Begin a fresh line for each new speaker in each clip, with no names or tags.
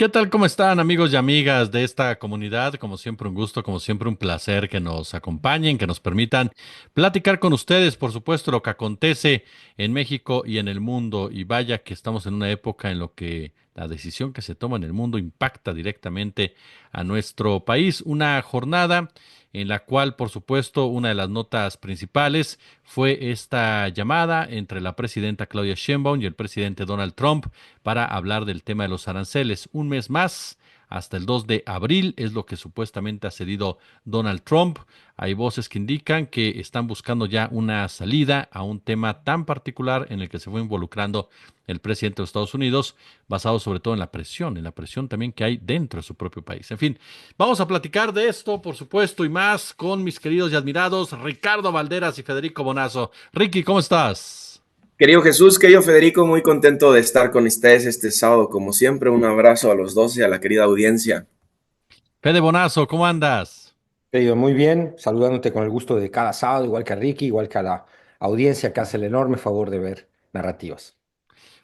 ¿Qué tal? ¿Cómo están amigos y amigas de esta comunidad? Como siempre un gusto, como siempre un placer que nos acompañen, que nos permitan platicar con ustedes, por supuesto, lo que acontece en México y en el mundo. Y vaya que estamos en una época en lo que la decisión que se toma en el mundo impacta directamente a nuestro país. Una jornada en la cual, por supuesto, una de las notas principales fue esta llamada entre la presidenta Claudia Sheinbaum y el presidente Donald Trump para hablar del tema de los aranceles. Un mes más, hasta el 2 de abril, es lo que supuestamente ha cedido Donald Trump. Hay voces que indican que están buscando ya una salida a un tema tan particular en el que se fue involucrando el presidente de los Estados Unidos, basado sobre todo en la presión también que hay dentro de su propio país. En fin, vamos a platicar de esto, por supuesto, y más con mis queridos y admirados Ricardo Valderas y Federico Bonazo. Ricky, ¿cómo estás?
Querido Jesús, querido Federico, muy contento de estar con ustedes este sábado. Como siempre, un abrazo a los dos y a la querida audiencia.
Fede Bonazo, ¿cómo andas?
Querido, muy bien, saludándote con el gusto de cada sábado, igual que a Ricky, igual que a la audiencia que hace el enorme favor de ver narrativas.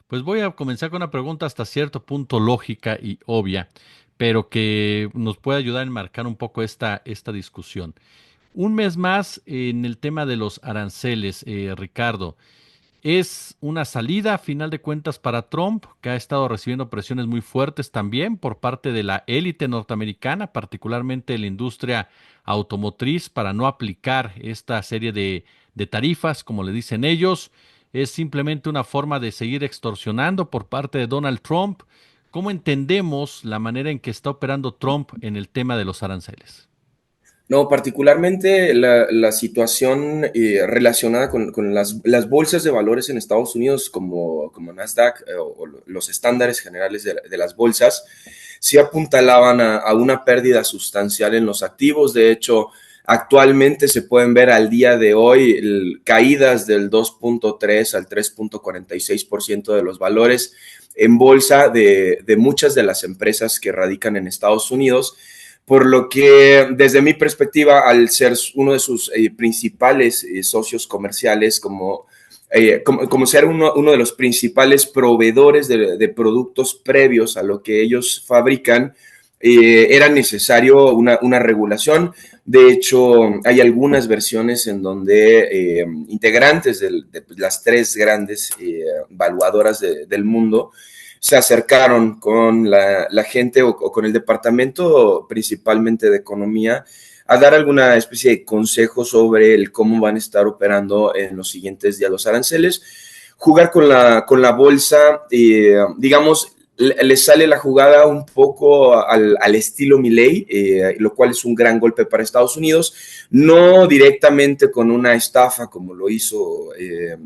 Pues voy a comenzar con una pregunta hasta cierto punto lógica y obvia, pero que nos puede ayudar a enmarcar un poco esta discusión. Un mes más en el tema de los aranceles, Ricardo. ¿Es una salida a final de cuentas para Trump, que ha estado recibiendo presiones muy fuertes también por parte de la élite norteamericana, particularmente la industria automotriz, para no aplicar esta serie de tarifas, como le dicen ellos? ¿Es simplemente una forma de seguir extorsionando por parte de Donald Trump? ¿Cómo entendemos la manera en que está operando Trump en el tema de los aranceles?
No, particularmente la situación relacionada con las bolsas de valores en Estados Unidos como Nasdaq o los estándares generales de las bolsas, sí apuntalaban a una pérdida sustancial en los activos. De hecho, actualmente se pueden ver al día de hoy caídas del 2.3 al 3.46% de los valores en bolsa de muchas de las empresas que radican en Estados Unidos, por lo que desde mi perspectiva, al ser uno de sus principales socios comerciales, como ser uno de los principales proveedores de productos previos a lo que ellos fabrican, era necesario una regulación. De hecho, hay algunas versiones en donde integrantes de las tres grandes valuadoras del mundo se acercaron con la gente o con el departamento principalmente de economía a dar alguna especie de consejo sobre el cómo van a estar operando en los siguientes días los aranceles. Jugar con la bolsa, digamos, le sale la jugada un poco al estilo Milley, lo cual es un gran golpe para Estados Unidos, no directamente con una estafa como lo hizo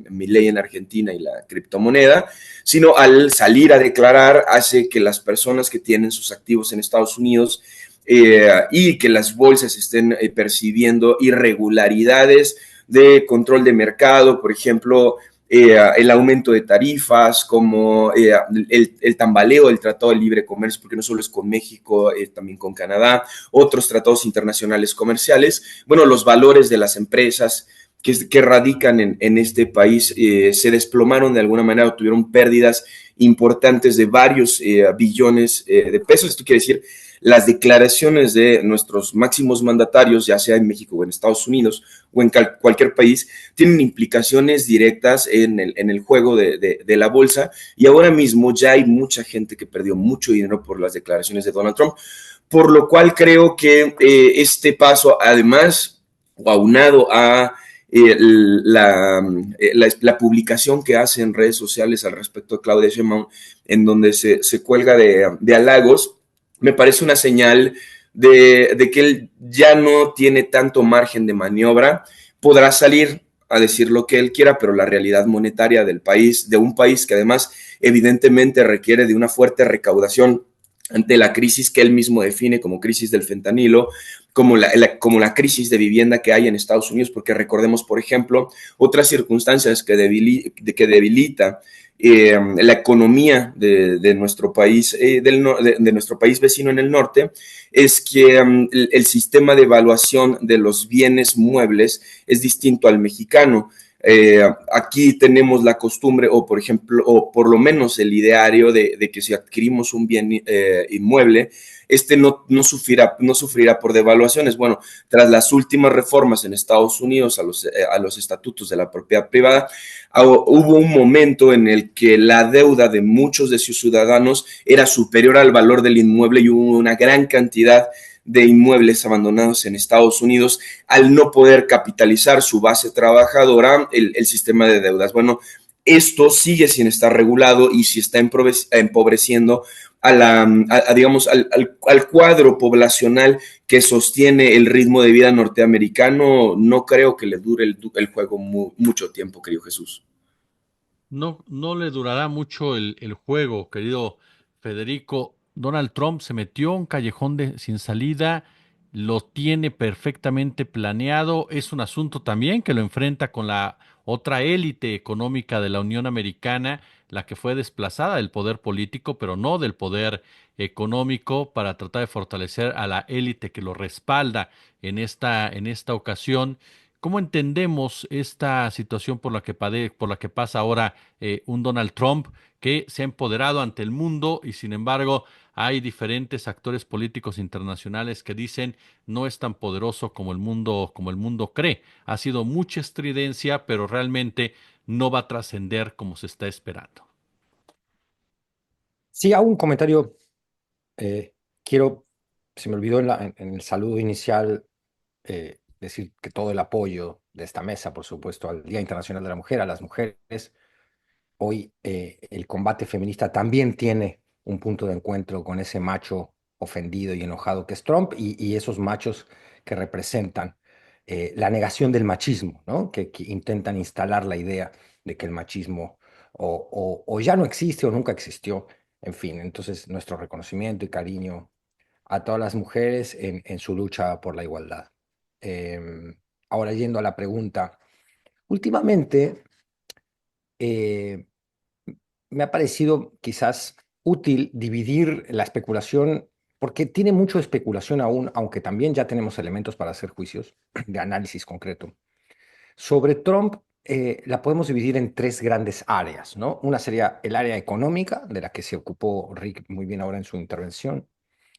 Milley en Argentina y la criptomoneda, sino al salir a declarar hace que las personas que tienen sus activos en Estados Unidos y que las bolsas estén percibiendo irregularidades de control de mercado, por ejemplo, el aumento de tarifas, como el tambaleo del Tratado de Libre Comercio, porque no solo es con México, también con Canadá, otros tratados internacionales comerciales, bueno, los valores de las empresas que radican en este país se desplomaron de alguna manera o tuvieron pérdidas importantes de varios billones de pesos. Esto quiere decir, las declaraciones de nuestros máximos mandatarios, ya sea en México o en Estados Unidos o en cualquier país, tienen implicaciones directas en el juego de la bolsa, y ahora mismo ya hay mucha gente que perdió mucho dinero por las declaraciones de Donald Trump, por lo cual creo que este paso, además, aunado a la publicación que hace en redes sociales al respecto de Claudia Sheinbaum, en donde se cuelga de halagos, me parece una señal de que él ya no tiene tanto margen de maniobra. Podrá salir a decir lo que él quiera, pero la realidad monetaria del país, de un país que además evidentemente requiere de una fuerte recaudación ante la crisis que él mismo define como crisis del fentanilo, como la crisis de vivienda que hay en Estados Unidos, porque recordemos, por ejemplo, otras circunstancias que debilita la economía de nuestro país, de nuestro país vecino en el norte, es que el sistema de evaluación de los bienes muebles es distinto al mexicano. Aquí tenemos la costumbre, o por ejemplo, o por lo menos el ideario de que si adquirimos un bien inmueble, este no sufrirá por devaluaciones. Bueno, tras las últimas reformas en Estados Unidos a los estatutos de la propiedad privada, hubo un momento en el que la deuda de muchos de sus ciudadanos era superior al valor del inmueble y hubo una gran cantidad de inmuebles abandonados en Estados Unidos al no poder capitalizar su base trabajadora, el sistema de deudas. Bueno, esto sigue sin estar regulado y si está empobreciendo digamos, al cuadro poblacional que sostiene el ritmo de vida norteamericano. No creo que le dure el juego mucho tiempo, querido Jesús.
No, no le durará mucho el juego, querido Federico. Donald Trump se metió a un callejón sin salida, lo tiene perfectamente planeado. Es un asunto también que lo enfrenta con la otra élite económica de la Unión Americana, la que fue desplazada del poder político, pero no del poder económico, para tratar de fortalecer a la élite que lo respalda en esta ocasión. ¿Cómo entendemos esta situación por la que pasa ahora un Donald Trump que se ha empoderado ante el mundo y sin embargo hay diferentes actores políticos internacionales que dicen no es tan poderoso como el mundo cree? Ha sido mucha estridencia, pero realmente no va a trascender como se está esperando.
Sí, hago un comentario. Quiero, se me olvidó en el saludo inicial decir que todo el apoyo de esta mesa, por supuesto, al Día Internacional de la Mujer, a las mujeres. Hoy el combate feminista también tiene un punto de encuentro con ese macho ofendido y enojado que es Trump y esos machos que representan la negación del machismo, ¿no? Que intentan instalar la idea de que el machismo o ya no existe o nunca existió. En fin, entonces nuestro reconocimiento y cariño a todas las mujeres en su lucha por la igualdad. Ahora yendo a la pregunta, últimamente eh, me ha parecido quizás útil dividir la especulación, porque tiene mucho de especulación aún, aunque también ya tenemos elementos para hacer juicios de análisis concreto. Sobre Trump, la podemos dividir en tres grandes áreas, ¿no? Una sería el área económica, de la que se ocupó Rick muy bien ahora en su intervención.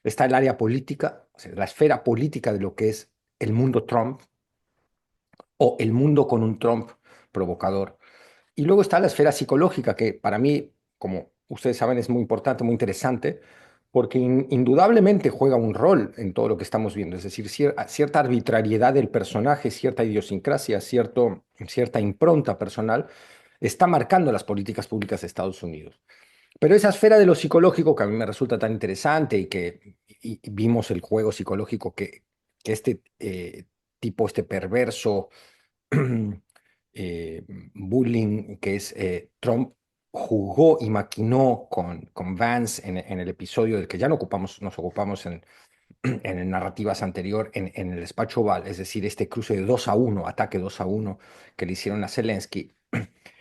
Está el área política, o sea, la esfera política de lo que es el mundo Trump o el mundo con un Trump provocador. Y luego está la esfera psicológica, que para mí, como ustedes saben, es muy importante, muy interesante, porque indudablemente juega un rol en todo lo que estamos viendo. Es decir, cierta arbitrariedad del personaje, cierta idiosincrasia, cierta impronta personal, está marcando las políticas públicas de Estados Unidos. Pero esa esfera de lo psicológico que a mí me resulta tan interesante y vimos el juego psicológico que este tipo, este perverso eh, bullying que es Trump jugó y maquinó con Vance en el episodio del que ya no nos ocupamos en narrativas anterior, en el despacho Oval, es decir, este cruce de 2-1, ataque 2-1 que le hicieron a Zelensky.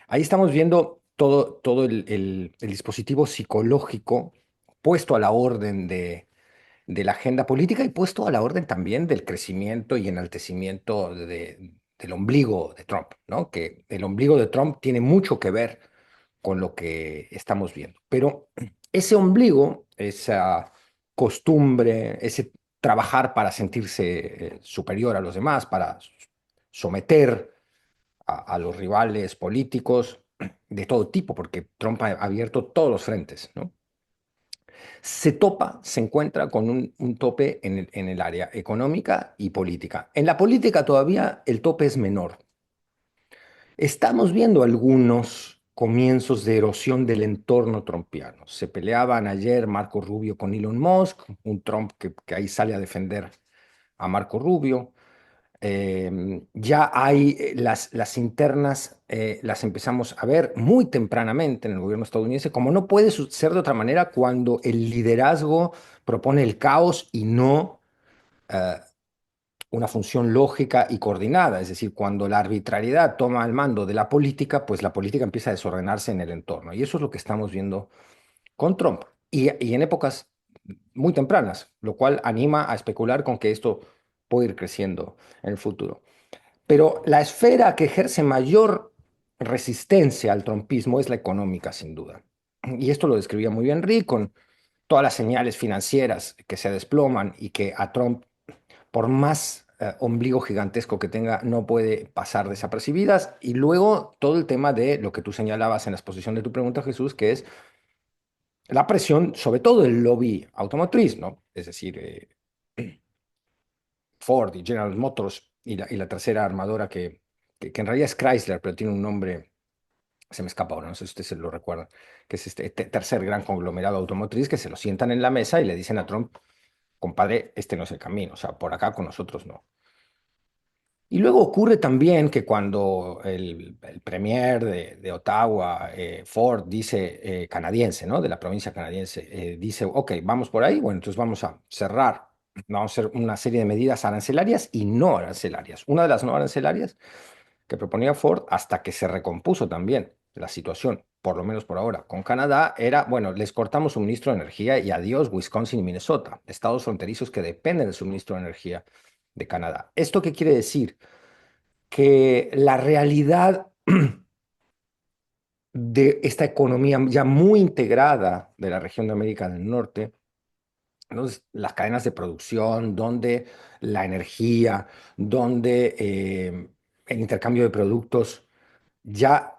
Ahí estamos viendo todo el dispositivo psicológico puesto a la orden de la agenda política y puesto a la orden también del crecimiento y enaltecimiento del ombligo de Trump, ¿no? Que el ombligo de Trump tiene mucho que ver con lo que estamos viendo. Pero ese ombligo, esa costumbre, ese trabajar para sentirse superior a los demás, para someter a los rivales políticos de todo tipo, porque Trump ha abierto todos los frentes, ¿no? Se encuentra con un tope en el área económica y política. En la política todavía el tope es menor. Estamos viendo algunos comienzos de erosión del entorno trumpiano. Se peleaban ayer Marco Rubio con Elon Musk, un Trump que ahí sale a defender a Marco Rubio. Ya hay las internas, las empezamos a ver muy tempranamente en el gobierno estadounidense, como no puede ser de otra manera cuando el liderazgo propone el caos y no eh, una función lógica y coordinada. Es decir, cuando la arbitrariedad toma el mando de la política, pues la política empieza a desordenarse en el entorno. Y eso es lo que estamos viendo con Trump. Y en épocas muy tempranas, lo cual anima a especular con que esto puede ir creciendo en el futuro. Pero la esfera que ejerce mayor resistencia al trumpismo es la económica, sin duda. Y esto lo describía muy bien Rick con todas las señales financieras que se desploman y que a Trump, por más ombligo gigantesco que tenga, no puede pasar desapercibidas. Y luego todo el tema de lo que tú señalabas en la exposición de tu pregunta, Jesús, que es la presión, sobre todo el lobby automotriz, ¿no? Es decir, Ford y General Motors y la tercera armadora que en realidad es Chrysler, pero tiene un nombre, se me escapa ahora, no sé si ustedes se lo recuerdan, que es este tercer gran conglomerado automotriz que se lo sientan en la mesa y le dicen a Trump, compadre, este no es el camino, o sea, por acá con nosotros no. Y luego ocurre también que cuando el premier de Ottawa, Ford, dice, canadiense, ¿no? De la provincia canadiense, dice, ok, vamos por ahí, bueno, entonces vamos a cerrar, vamos a hacer una serie de medidas arancelarias y no arancelarias. Una de las no arancelarias que proponía Ford, hasta que se recompuso también la situación, por lo menos por ahora, con Canadá, era, bueno, les cortamos suministro de energía y adiós Wisconsin y Minnesota, estados fronterizos que dependen del suministro de energía de Canadá. ¿Esto qué quiere decir? Que la realidad de esta economía ya muy integrada de la región de América del Norte, ¿no? Las cadenas de producción, donde la energía, donde el intercambio de productos ya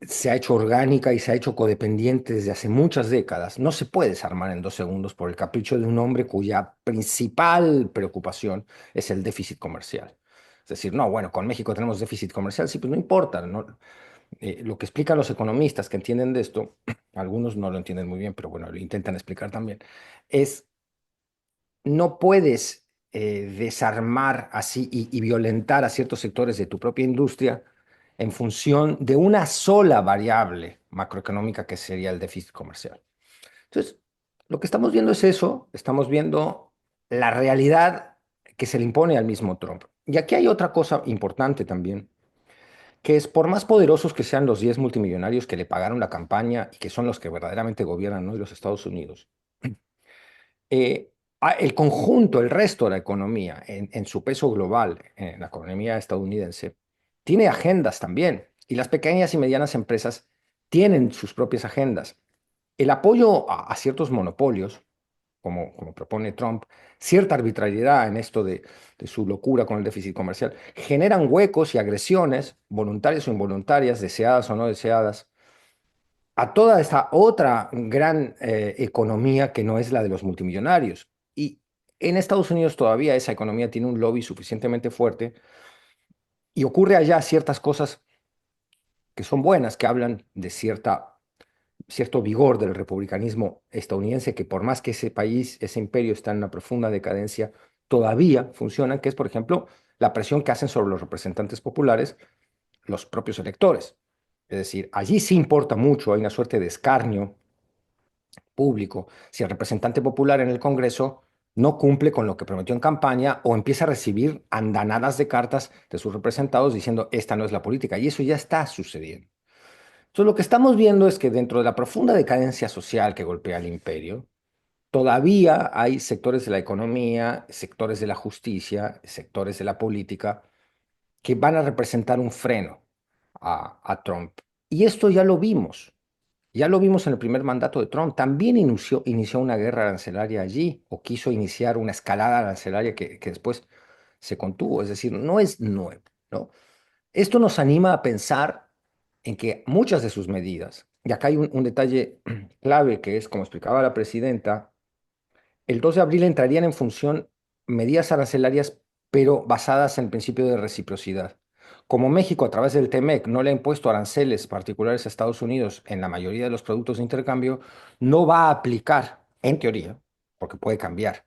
se ha hecho orgánica y se ha hecho codependiente desde hace muchas décadas. No se puede desarmar en 2 segundos por el capricho de un hombre cuya principal preocupación es el déficit comercial. Es decir, no, bueno, con México tenemos déficit comercial, sí, pues no importa, ¿no? Lo que explican los economistas que entienden de esto, algunos no lo entienden muy bien, pero bueno, lo intentan explicar también, es no puedes desarmar así y violentar a ciertos sectores de tu propia industria en función de una sola variable macroeconómica que sería el déficit comercial. Entonces, lo que estamos viendo es eso, estamos viendo la realidad que se le impone al mismo Trump. Y aquí hay otra cosa importante también, que es por más poderosos que sean los 10 multimillonarios que le pagaron la campaña y que son los que verdaderamente gobiernan hoy los Estados Unidos, eh, el conjunto, el resto de la economía, en su peso global, en la economía estadounidense, tiene agendas también. Y las pequeñas y medianas empresas tienen sus propias agendas. El apoyo a ciertos monopolios, como propone Trump, cierta arbitrariedad en esto de su locura con el déficit comercial, generan huecos y agresiones, voluntarias o involuntarias, deseadas o no deseadas, a toda esta otra gran economía que no es la de los multimillonarios. Y en Estados Unidos todavía esa economía tiene un lobby suficientemente fuerte y ocurre allá ciertas cosas que son buenas, que hablan de cierto vigor del republicanismo estadounidense, que por más que ese país, ese imperio está en una profunda decadencia, todavía funcionan, que es, por ejemplo, la presión que hacen sobre los representantes populares los propios electores. Es decir, allí sí importa mucho, hay una suerte de escarnio público, si el representante popular en el Congreso no cumple con lo que prometió en campaña o empieza a recibir andanadas de cartas de sus representados diciendo esta no es la política. Y eso ya está sucediendo. Entonces, lo que estamos viendo es que dentro de la profunda decadencia social que golpea al imperio, todavía hay sectores de la economía, sectores de la justicia, sectores de la política que van a representar un freno a Trump. Y esto ya lo vimos. Ya lo vimos en el primer mandato de Trump. También inició una guerra arancelaria allí o quiso iniciar una escalada arancelaria que después se contuvo. Es decir, no es nuevo, ¿no? Esto nos anima a pensar en que muchas de sus medidas, y acá hay un detalle clave que es, como explicaba la presidenta, el 2 de abril entrarían en función medidas arancelarias, pero basadas en el principio de reciprocidad. Como México, a través del TEMEC, no le ha impuesto aranceles particulares a Estados Unidos en la mayoría de los productos de intercambio, no va a aplicar, en teoría, porque puede cambiar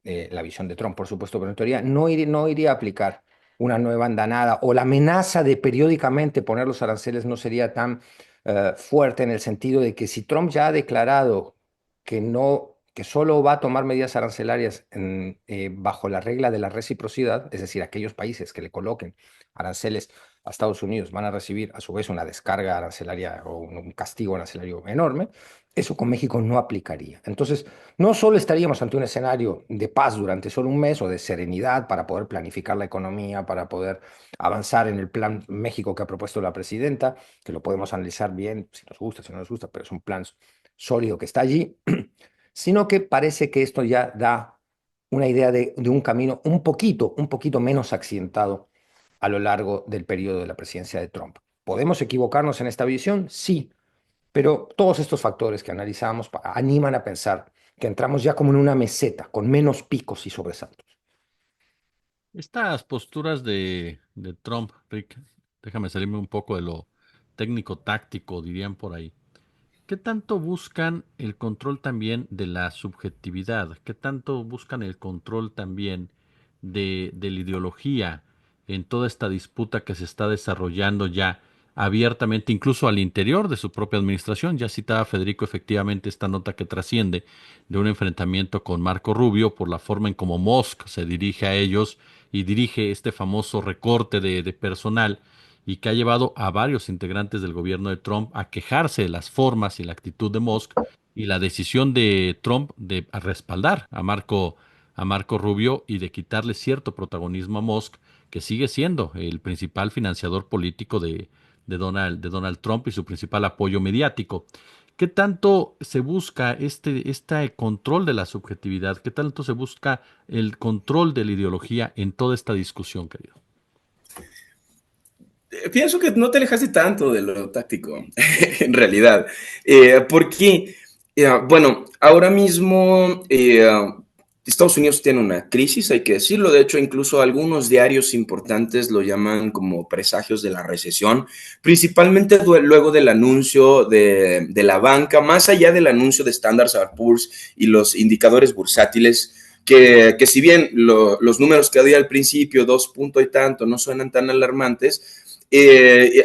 la visión de Trump, por supuesto, pero en teoría no iría a aplicar una nueva andanada o la amenaza de periódicamente poner los aranceles no sería tan fuerte en el sentido de que si Trump ya ha declarado que no, que solo va a tomar medidas arancelarias bajo la regla de la reciprocidad, es decir, aquellos países que le coloquen aranceles a Estados Unidos van a recibir a su vez una descarga arancelaria o un castigo arancelario enorme, eso con México no aplicaría. Entonces, no solo estaríamos ante un escenario de paz durante solo un mes o de serenidad para poder planificar la economía, para poder avanzar en el plan México que ha propuesto la presidenta, que lo podemos analizar bien, si nos gusta, si no nos gusta, pero es un plan sólido que está allí, sino que parece que esto ya da una idea de un camino un poquito menos accidentado a lo largo del periodo de la presidencia de Trump. ¿Podemos equivocarnos en esta visión? Sí, pero todos estos factores que analizamos animan a pensar que entramos ya como en una meseta, con menos picos y sobresaltos.
Estas posturas de Trump, Rick, déjame salirme un poco de lo técnico-táctico, dirían por ahí. ¿Qué tanto buscan el control también de la subjetividad? ¿Qué tanto buscan el control también de la ideología en toda esta disputa que se está desarrollando ya abiertamente, incluso al interior de su propia administración? Ya citaba Federico efectivamente esta nota que trasciende de un enfrentamiento con Marco Rubio por la forma en cómo Musk se dirige a ellos y dirige este famoso recorte de personal y que ha llevado a varios integrantes del gobierno de Trump a quejarse de las formas y la actitud de Musk y la decisión de Trump de respaldar a Marco Rubio y de quitarle cierto protagonismo a Musk, que sigue siendo el principal financiador político de Donald Trump y su principal apoyo mediático. ¿Qué tanto se busca este control de la subjetividad? ¿Qué tanto se busca el control de la ideología en toda esta discusión, querido?
Pienso que no te alejaste tanto de lo táctico, en realidad. Porque, bueno, ahora mismo Estados Unidos tiene una crisis, hay que decirlo. De hecho, incluso algunos diarios importantes lo llaman como presagios de la recesión, principalmente luego del anuncio de la banca, más allá del anuncio de Standard & Poor's y los indicadores bursátiles. Que si bien los números que había al principio, 2 punto y tanto, no suenan tan alarmantes,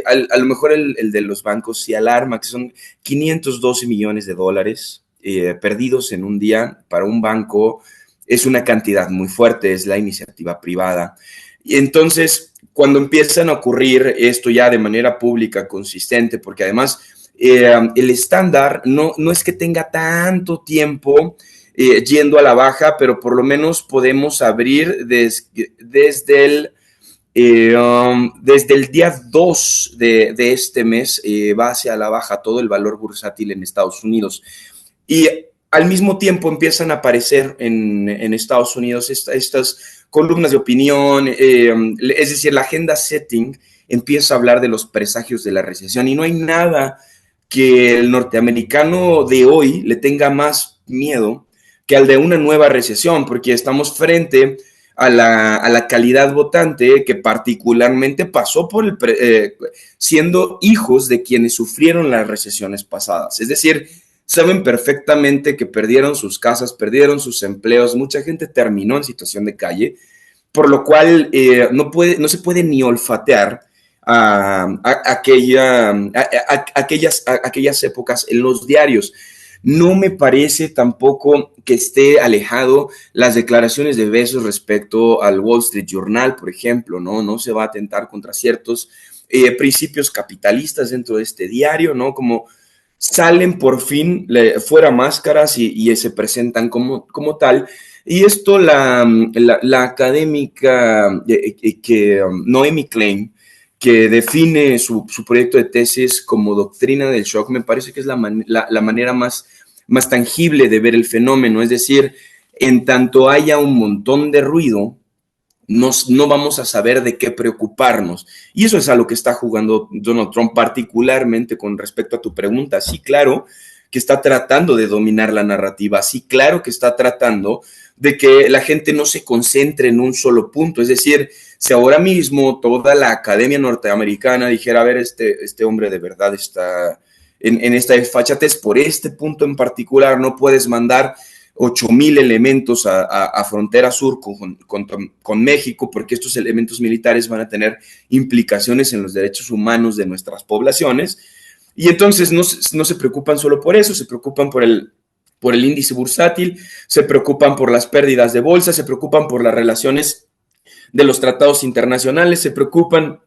a lo mejor el de los bancos sí alarma, que son 512 millones de dólares perdidos en un día para un banco. Es una cantidad muy fuerte, es la iniciativa privada. Y entonces, cuando empiezan a ocurrir esto ya de manera pública, consistente, porque además el estándar no es que tenga tanto tiempo yendo a la baja, pero por lo menos podemos abrir desde el día 2 de este mes va hacia la baja todo el valor bursátil en Estados Unidos. Y al mismo tiempo empiezan a aparecer en Estados Unidos estas columnas de opinión, es decir, la agenda setting empieza a hablar de los presagios de la recesión y no hay nada que el norteamericano de hoy le tenga más miedo que al de una nueva recesión, porque estamos frente a la calidad votante que particularmente pasó por siendo hijos de quienes sufrieron las recesiones pasadas. Es decir, saben perfectamente que perdieron sus casas, perdieron sus empleos, mucha gente terminó en situación de calle, por lo cual no se puede ni olfatear aquellas épocas en los diarios. No me parece tampoco que esté alejado las declaraciones de Bezos respecto al Wall Street Journal, por ejemplo, no se va a atentar contra ciertos principios capitalistas dentro de este diario, ¿no? Como salen por fin fuera máscaras y se presentan como tal. Y esto la académica Noemi Klein, que define su proyecto de tesis como doctrina del shock, me parece que es la manera más tangible de ver el fenómeno. Es decir, en tanto haya un montón de ruido, no vamos a saber de qué preocuparnos. Y eso es a lo que está jugando Donald Trump, particularmente con respecto a tu pregunta. Sí, claro que está tratando de dominar la narrativa. Sí, claro que está tratando de que la gente no se concentre en un solo punto. Es decir, si ahora mismo toda la academia norteamericana dijera, a ver, este hombre de verdad está en esta desfachatez por este punto en particular, no puedes mandar 8,000 elementos a frontera sur con México, porque estos elementos militares van a tener implicaciones en los derechos humanos de nuestras poblaciones. Y entonces no se preocupan solo por eso, se preocupan por el índice bursátil, se preocupan por las pérdidas de bolsa, se preocupan por las relaciones de los tratados internacionales, se preocupan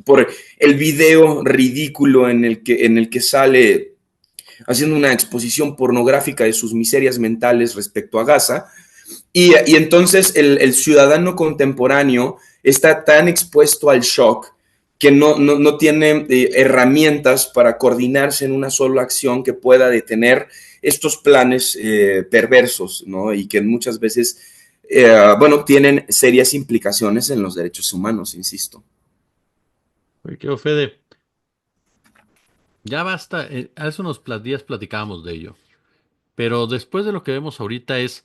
por el video ridículo en el que sale haciendo una exposición pornográfica de sus miserias mentales respecto a Gaza. Y entonces el ciudadano contemporáneo está tan expuesto al shock que no tiene herramientas para coordinarse en una sola acción que pueda detener estos planes perversos, ¿no? Y que muchas veces, bueno, tienen serias implicaciones en los derechos humanos, insisto.
Oye, querido Fede, ya basta. Hace unos días platicábamos de ello, pero después de lo que vemos ahorita es,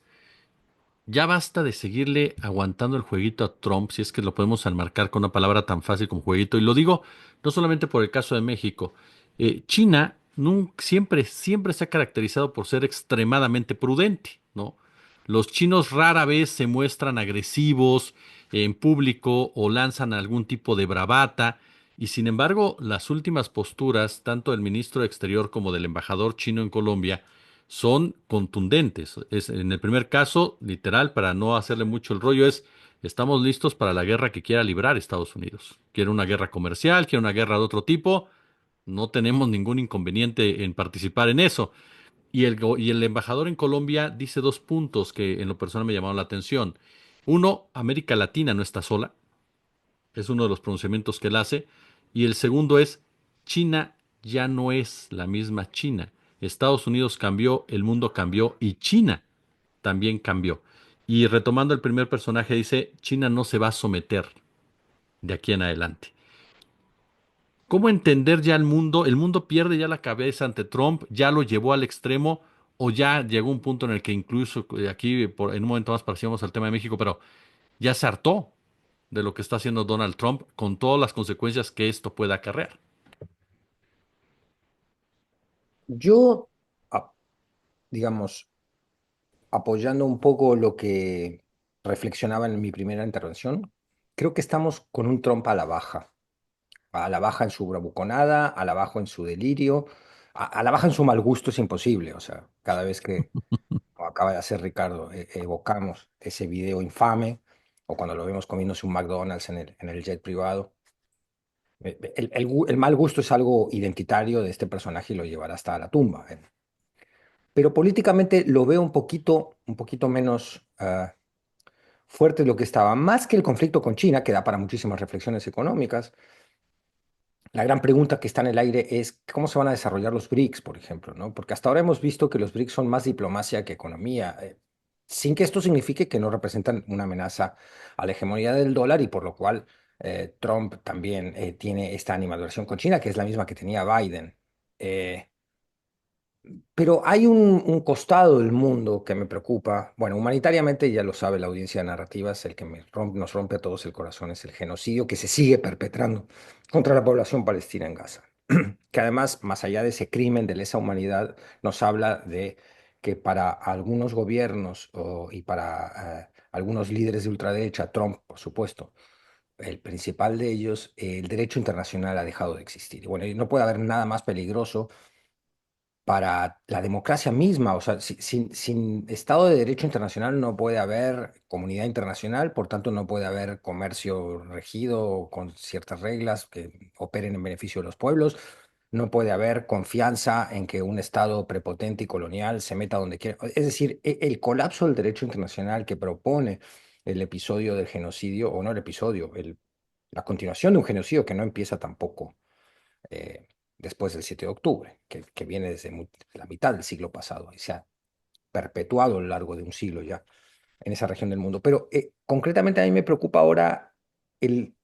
ya basta de seguirle aguantando el jueguito a Trump, si es que lo podemos enmarcar con una palabra tan fácil como jueguito. Y lo digo no solamente por el caso de México. China siempre se ha caracterizado por ser extremadamente prudente, ¿no? Los chinos rara vez se muestran agresivos en público o lanzan algún tipo de bravata. Y sin embargo, las últimas posturas, tanto del ministro de Exterior como del embajador chino en Colombia, son contundentes. En el primer caso, literal, para no hacerle mucho el rollo, estamos listos para la guerra que quiera librar Estados Unidos. Quiere una guerra comercial, quiere una guerra de otro tipo, no tenemos ningún inconveniente en participar en eso. Y el embajador en Colombia dice dos puntos que en lo personal me llamaron la atención. Uno, América Latina no está sola, es uno de los pronunciamientos que él hace. Y el segundo es, China ya no es la misma China. Estados Unidos cambió, el mundo cambió y China también cambió. Y retomando el primer personaje, dice, China no se va a someter de aquí en adelante. ¿Cómo entender ya el mundo? ¿El mundo pierde ya la cabeza ante Trump? ¿Ya lo llevó al extremo? ¿O ya llegó un punto en el que incluso aquí, en un momento más parecíamos al tema de México, pero ya se hartó de lo que está haciendo Donald Trump con todas las consecuencias que esto pueda acarrear?
Yo, a- digamos, apoyando un poco lo que reflexionaba en mi primera intervención, creo que estamos con un Trump a la baja en su bravuconada, a la baja en su delirio, a la baja en su mal gusto es imposible. O sea, cada vez que, como acaba de hacer Ricardo, evocamos ese video infame, o cuando lo vemos comiéndose un McDonald's en el jet privado. El mal gusto es algo identitario de este personaje y lo llevará hasta la tumba. Pero políticamente lo veo un poquito menos fuerte de lo que estaba. Más que el conflicto con China, que da para muchísimas reflexiones económicas, la gran pregunta que está en el aire es cómo se van a desarrollar los BRICS, por ejemplo, ¿no? Porque hasta ahora hemos visto que los BRICS son más diplomacia que economía, sin que esto signifique que no representan una amenaza a la hegemonía del dólar y por lo cual Trump también tiene esta animadversión con China, que es la misma que tenía Biden. Eh, pero hay un costado del mundo que me preocupa. Bueno, humanitariamente ya lo sabe la audiencia de narrativas, el que nos rompe a todos el corazón es el genocidio que se sigue perpetrando contra la población palestina en Gaza. Que además, más allá de ese crimen de lesa humanidad, nos habla de que para algunos gobiernos y para algunos líderes de ultraderecha, Trump, por supuesto, el principal de ellos, el derecho internacional ha dejado de existir. Y bueno, y no puede haber nada más peligroso para la democracia misma. O sea, sin Estado de Derecho internacional no puede haber comunidad internacional, por tanto no puede haber comercio regido con ciertas reglas que operen en beneficio de los pueblos, no puede haber confianza en que un Estado prepotente y colonial se meta donde quiera. Es decir, el colapso del derecho internacional que propone el episodio del genocidio, o no el episodio, la continuación de un genocidio que no empieza tampoco eh, después del 7 de octubre, que viene desde la mitad del siglo pasado y se ha perpetuado a lo largo de un siglo ya en esa región del mundo. Pero concretamente a mí me preocupa ahora el,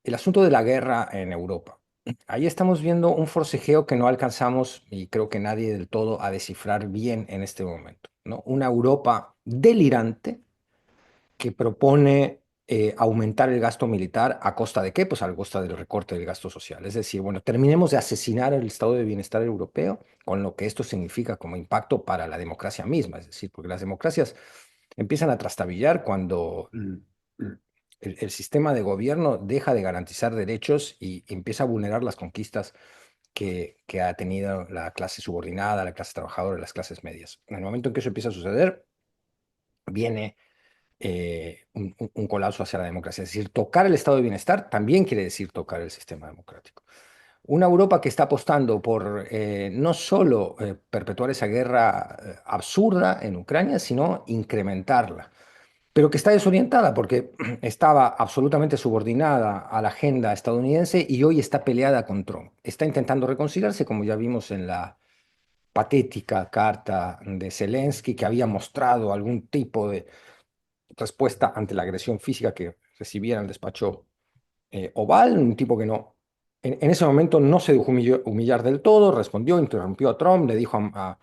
el asunto de la guerra en Europa. Ahí estamos viendo un forcejeo que no alcanzamos y creo que nadie del todo a descifrar bien en este momento, ¿no? Una Europa delirante que propone aumentar el gasto militar a costa de qué? Pues a costa del recorte del gasto social. Es decir, bueno, terminemos de asesinar el estado de bienestar europeo con lo que esto significa como impacto para la democracia misma. Es decir, porque las democracias empiezan a trastabillar cuando el sistema de gobierno deja de garantizar derechos y empieza a vulnerar las conquistas que ha tenido la clase subordinada, la clase trabajadora, las clases medias. En el momento en que eso empieza a suceder, viene un colapso hacia la democracia. Es decir, tocar el estado de bienestar también quiere decir tocar el sistema democrático. Una Europa que está apostando por no solo perpetuar esa guerra absurda en Ucrania, sino incrementarla, pero que está desorientada porque estaba absolutamente subordinada a la agenda estadounidense y hoy está peleada con Trump. Está intentando reconciliarse, como ya vimos en la patética carta de Zelensky, que había mostrado algún tipo de respuesta ante la agresión física que recibía en el despacho Oval, un tipo que no, en ese momento no se dejó humillar del todo, respondió, interrumpió a Trump, le dijo a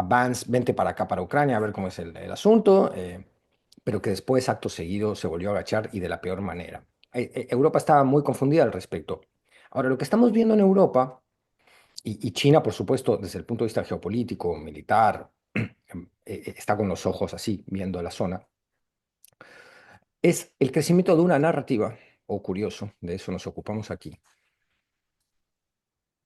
Vance, vente para acá, para Ucrania, a ver cómo es el asunto, pero que después, acto seguido, se volvió a agachar y de la peor manera. Europa estaba muy confundida al respecto. Ahora, lo que estamos viendo en Europa, y China, por supuesto, desde el punto de vista geopolítico, militar, está con los ojos así, viendo la zona, es el crecimiento de una narrativa, o curioso, de eso nos ocupamos aquí,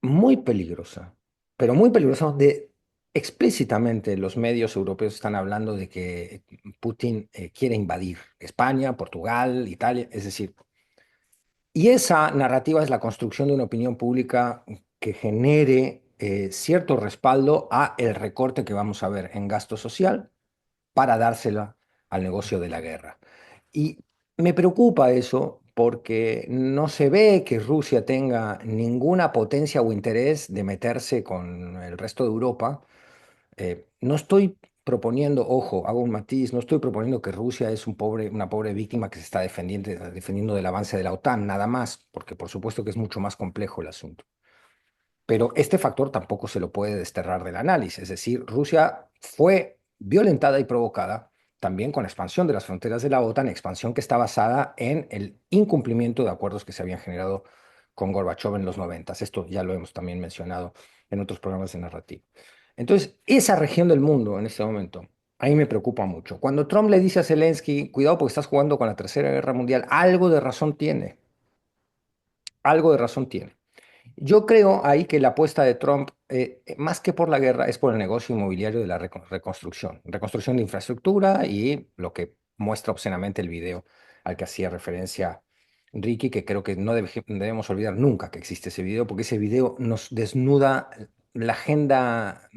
muy peligrosa, pero muy peligrosa, donde explícitamente los medios europeos están hablando de que Putin quiere invadir España, Portugal, Italia, es decir, y esa narrativa es la construcción de una opinión pública que genere cierto respaldo a el recorte que vamos a ver en gasto social para dársela al negocio de la guerra. Y me preocupa eso porque no se ve que Rusia tenga ninguna potencia o interés de meterse con el resto de Europa. No estoy proponiendo, ojo, hago un matiz, no estoy proponiendo que Rusia es una pobre víctima que se está defendiendo del avance de la OTAN, nada más, porque por supuesto que es mucho más complejo el asunto. Pero este factor tampoco se lo puede desterrar del análisis. Es decir, Rusia fue violentada y provocada también con la expansión de las fronteras de la OTAN, expansión que está basada en el incumplimiento de acuerdos que se habían generado con Gorbachev en los 90. Esto ya lo hemos también mencionado en otros programas de narrativa. Entonces, esa región del mundo en este momento, a mí me preocupa mucho. Cuando Trump le dice a Zelensky, cuidado porque estás jugando con la Tercera Guerra Mundial, algo de razón tiene, algo de razón tiene. Yo creo ahí que la apuesta de Trump, más que por la guerra, es por el negocio inmobiliario de la reconstrucción, reconstrucción de infraestructura y lo que muestra obscenamente el video al que hacía referencia Ricky, que creo que no debemos olvidar nunca que existe ese video, porque ese video nos desnuda la agenda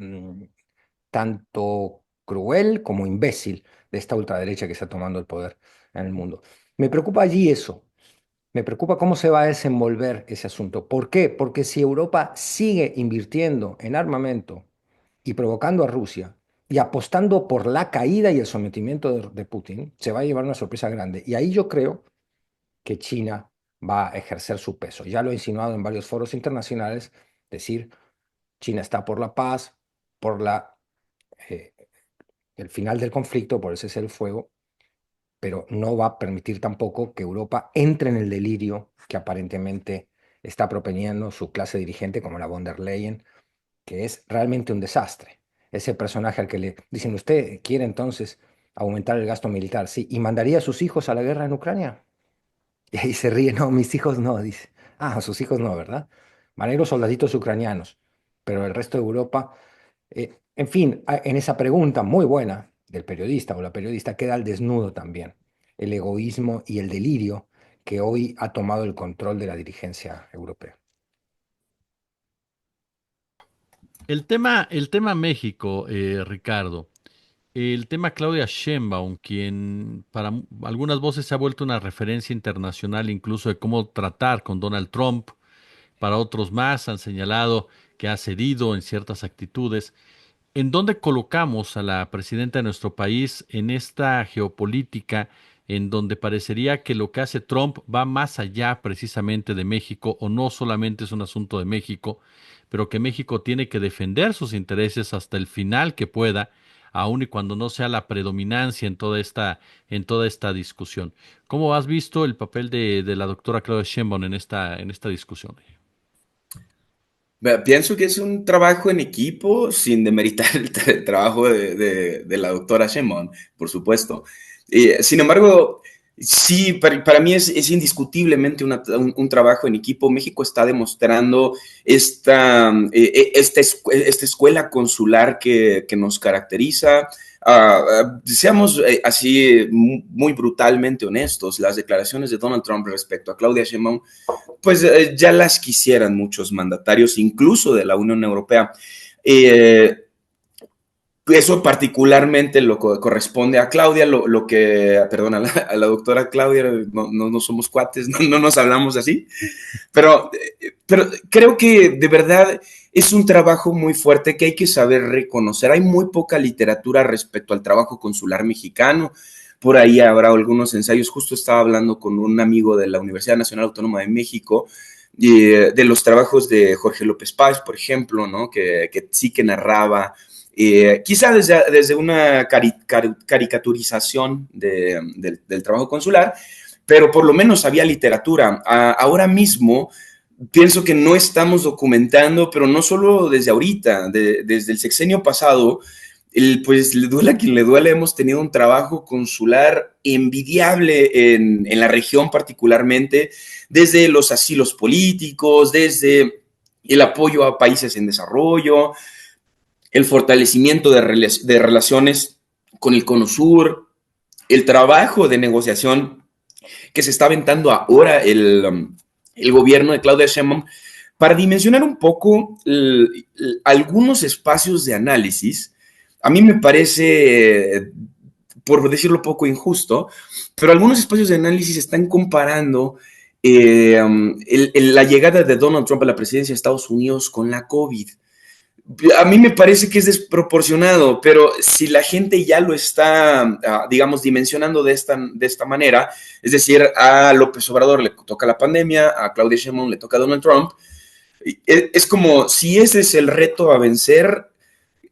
tanto cruel como imbécil de esta ultraderecha que está tomando el poder en el mundo. Me preocupa allí eso. Me preocupa cómo se va a desenvolver ese asunto. ¿Por qué? Porque si Europa sigue invirtiendo en armamento y provocando a Rusia y apostando por la caída y el sometimiento de Putin, se va a llevar una sorpresa grande. Y ahí yo creo que China va a ejercer su peso. Ya lo he insinuado en varios foros internacionales, decir, China está por la paz, por eh, el final del conflicto, por el cese del fuego, pero no va a permitir tampoco que Europa entre en el delirio que aparentemente está proponiendo su clase dirigente como la von der Leyen, que es realmente un desastre. Ese personaje al que le dicen, ¿usted quiere entonces aumentar el gasto militar? Sí, ¿y mandaría a sus hijos a la guerra en Ucrania? Y ahí se ríe, no, mis hijos no, dice. Ah, sus hijos no, ¿verdad? Van a ir los soldaditos ucranianos, pero el resto de Europa en fin, en esa pregunta muy buena del periodista o la periodista queda al desnudo también el egoísmo y el delirio que hoy ha tomado el control de la dirigencia europea.
El tema México, Ricardo, el tema Claudia Sheinbaum, quien para algunas voces se ha vuelto una referencia internacional incluso de cómo tratar con Donald Trump, para otros más han señalado que ha cedido en ciertas actitudes. ¿En dónde colocamos a la presidenta de nuestro país en esta geopolítica en donde parecería que lo que hace Trump va más allá precisamente de México o no solamente es un asunto de México, pero que México tiene que defender sus intereses hasta el final que pueda, aun y cuando no sea la predominancia en toda esta discusión? ¿Cómo has visto el papel de la doctora Claudia Sheinbaum en esta discusión?
Pienso que es un trabajo en equipo, sin demeritar el trabajo de la doctora Sheinbaum, por supuesto. Sin embargo, sí, para mí es indiscutiblemente un trabajo en equipo. México está demostrando esta escuela consular que nos caracteriza. Seamos así muy brutalmente honestos, las declaraciones de Donald Trump respecto a Claudia Sheinbaum, pues ya las quisieran muchos mandatarios, incluso de la Unión Europea. Eso particularmente lo corresponde a Claudia, perdón, a la doctora Claudia, no somos cuates, no nos hablamos así, pero creo que de verdad es un trabajo muy fuerte que hay que saber reconocer. Hay muy poca literatura respecto al trabajo consular mexicano. Por ahí habrá algunos ensayos. Justo estaba hablando con un amigo de la Universidad Nacional Autónoma de México, de los trabajos de Jorge López Paz, por ejemplo, ¿no? Que sí que narraba, quizá desde una caricaturización del trabajo consular, pero por lo menos había literatura. Ahora mismo pienso que no estamos documentando, pero no solo desde ahorita, desde el sexenio pasado, pues le duele a quien le duele, hemos tenido un trabajo consular envidiable en la región particularmente, desde los asilos políticos, desde el apoyo a países en desarrollo, el fortalecimiento de relaciones con el Cono Sur, el trabajo de negociación que se está aventando ahora el gobierno de Claudia Sheinbaum para dimensionar un poco algunos espacios de análisis. A mí me parece, por decirlo poco injusto, pero algunos espacios de análisis están comparando la llegada de Donald Trump a la presidencia de Estados Unidos con la COVID. A mí me parece que es desproporcionado, pero si la gente ya lo está, digamos, dimensionando de esta manera, es decir, a López Obrador le toca la pandemia, a Claudia Sheinbaum le toca a Donald Trump, es como si ese es el reto a vencer.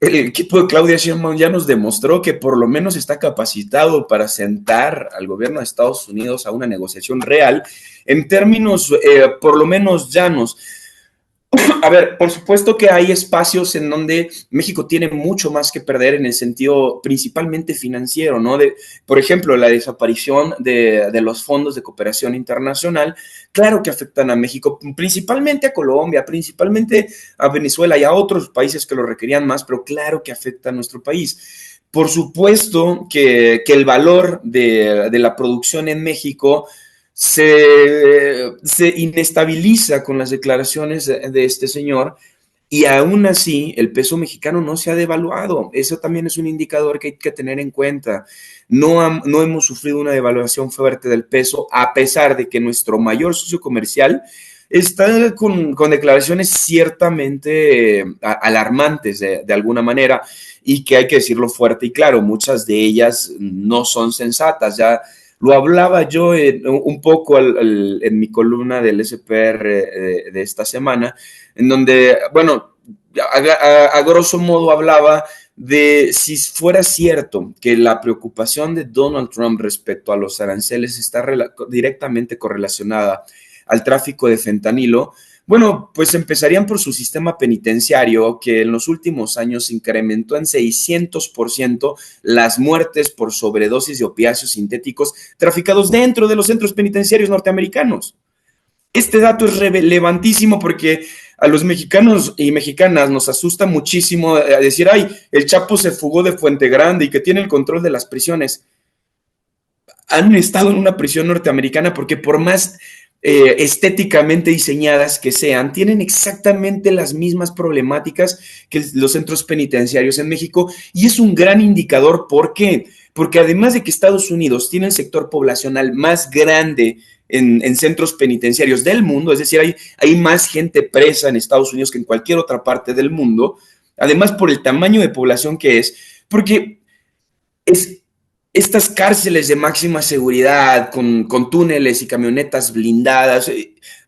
El equipo de Claudia Sheinbaum ya nos demostró que por lo menos está capacitado para sentar al gobierno de Estados Unidos a una negociación real en términos por lo menos llanos. A ver, por supuesto que hay espacios en donde México tiene mucho más que perder en el sentido principalmente financiero, ¿no? Por ejemplo, la desaparición de los fondos de cooperación internacional, claro que afectan a México, principalmente a Colombia, principalmente a Venezuela y a otros países que lo requerían más, pero claro que afecta a nuestro país. Por supuesto que el valor de la producción en México se inestabiliza con las declaraciones de este señor y aún así el peso mexicano no se ha devaluado. Eso también es un indicador que hay que tener en cuenta. No hemos sufrido una devaluación fuerte del peso a pesar de que nuestro mayor socio comercial está con declaraciones ciertamente alarmantes de alguna manera y que hay que decirlo fuerte y claro, muchas de ellas no son sensatas. Ya lo hablaba yo un poco en mi columna del SPR de esta semana, en donde, bueno, a grosso modo hablaba de si fuera cierto que la preocupación de Donald Trump respecto a los aranceles está directamente correlacionada al tráfico de fentanilo. Bueno, pues empezarían por su sistema penitenciario, que en los últimos años incrementó en 600% las muertes por sobredosis de opiáceos sintéticos traficados dentro de los centros penitenciarios norteamericanos. Este dato es relevantísimo porque a los mexicanos y mexicanas nos asusta muchísimo decir, ay, el Chapo se fugó de Fuente Grande y que tiene el control de las prisiones. Han estado en una prisión norteamericana porque por más estéticamente diseñadas que sean, tienen exactamente las mismas problemáticas que los centros penitenciarios en México y es un gran indicador. ¿Por qué? Porque además de que Estados Unidos tiene el sector poblacional más grande en centros penitenciarios del mundo, es decir, hay más gente presa en Estados Unidos que en cualquier otra parte del mundo, además por el tamaño de población que es, porque estas cárceles de máxima seguridad con túneles y camionetas blindadas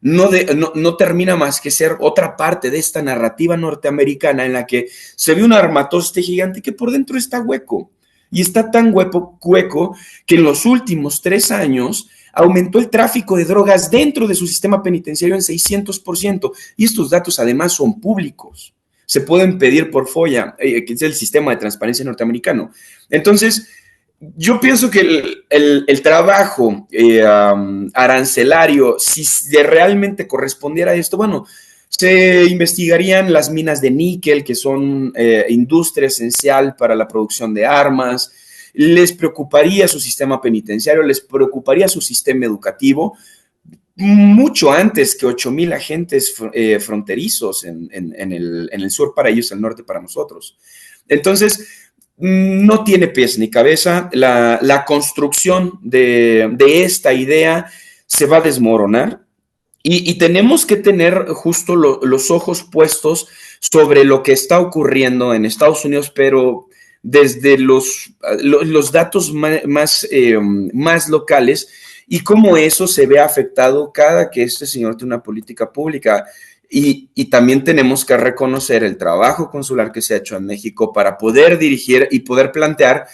no termina más que ser otra parte de esta narrativa norteamericana en la que se ve un armatoste gigante que por dentro está hueco y está tan hueco que en los últimos 3 años aumentó el tráfico de drogas dentro de su sistema penitenciario en 600% y estos datos además son públicos, se pueden pedir por FOIA, que es el sistema de transparencia norteamericano. Entonces, yo pienso que el trabajo arancelario, si realmente correspondiera a esto, bueno, Se investigarían las minas de níquel, que son industria esencial para la producción de armas. Les preocuparía su sistema penitenciario, les preocuparía su sistema educativo, mucho antes que 8,000 agentes fronterizos en el sur para ellos, el norte para nosotros. Entonces, no tiene pies ni cabeza. La construcción de esta idea se va a desmoronar. Y tenemos que tener justo los ojos puestos sobre lo que está ocurriendo en Estados Unidos, pero desde los datos más locales y cómo eso se ve afectado cada que este señor tiene una política pública. Y también tenemos que reconocer el trabajo consular que se ha hecho en México para poder dirigir y poder plantear.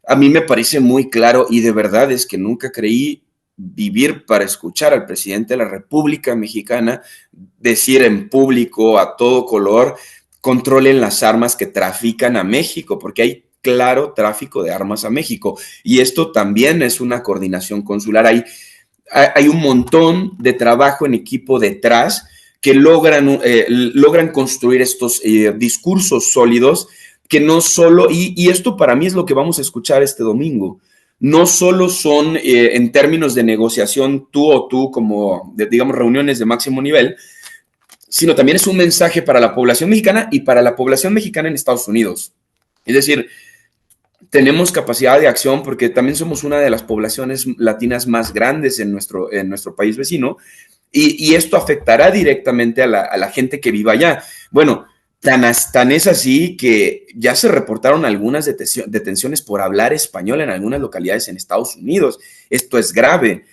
A mí me parece muy claro y de verdad es que nunca creí vivir para escuchar al presidente de la República Mexicana decir en público a todo color: controlen las armas que trafican a México, porque hay claro tráfico de armas a México. Y esto también es una coordinación consular. Hay un montón de trabajo en equipo detrás que logran construir estos discursos sólidos que no solo, y esto para mí es lo que vamos a escuchar este domingo, no solo son en términos de negociación tú o tú, como digamos reuniones de máximo nivel, sino también es un mensaje para la población mexicana y para la población mexicana en Estados Unidos. Es decir, tenemos capacidad de acción porque también somos una de las poblaciones latinas más grandes en nuestro país vecino, y esto afectará directamente a la gente que viva allá. Bueno, tan es así que ya se reportaron algunas detenciones por hablar español en algunas localidades en Estados Unidos. Esto es grave.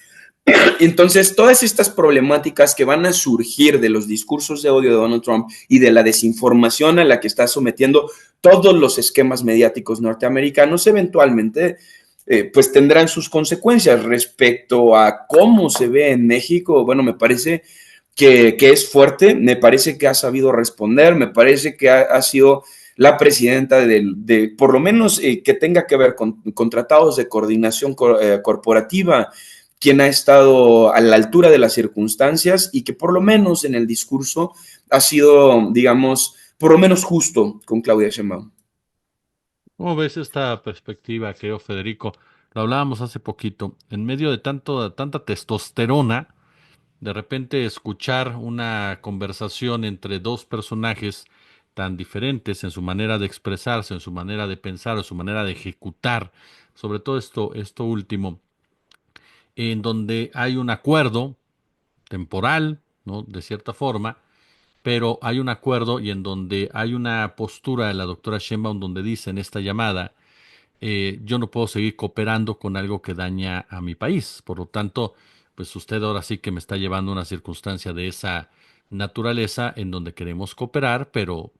Entonces, todas estas problemáticas que van a surgir de los discursos de odio de Donald Trump y de la desinformación a la que está sometiendo todos los esquemas mediáticos norteamericanos, eventualmente pues tendrán sus consecuencias respecto a cómo se ve en México. Bueno, me parece que es fuerte, me parece que ha sabido responder, me parece que ha sido la presidenta por lo menos que tenga que ver con tratados de coordinación corporativa, quien ha estado a la altura de las circunstancias y que por lo menos en el discurso ha sido, digamos, por lo menos justo con Claudia Sheinbaum.
¿Cómo ves esta perspectiva, creo, Federico? Lo hablábamos hace poquito. En medio de tanta testosterona, de repente escuchar una conversación entre dos personajes tan diferentes en su manera de expresarse, en su manera de pensar, en su manera de ejecutar, sobre todo esto último, en donde hay un acuerdo temporal, ¿no? De cierta forma, pero hay un acuerdo y en donde hay una postura de la doctora Sheinbaum donde dice en esta llamada: yo no puedo seguir cooperando con algo que daña a mi país. Por lo tanto, pues usted ahora sí que me está llevando a una circunstancia de esa naturaleza en donde queremos cooperar, pero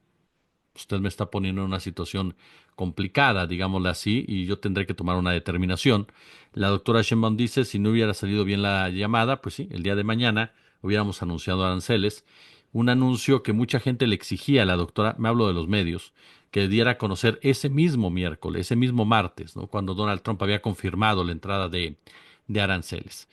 usted me está poniendo en una situación complicada, digámoslo así, y yo tendré que tomar una determinación. La doctora Sheinbaum dice: si no hubiera salido bien la llamada, pues sí, el día de mañana hubiéramos anunciado aranceles. Un anuncio que mucha gente le exigía a la doctora, me hablo de los medios, que diera a conocer ese mismo miércoles, ese mismo martes, ¿no? Cuando Donald Trump había confirmado la entrada de aranceles.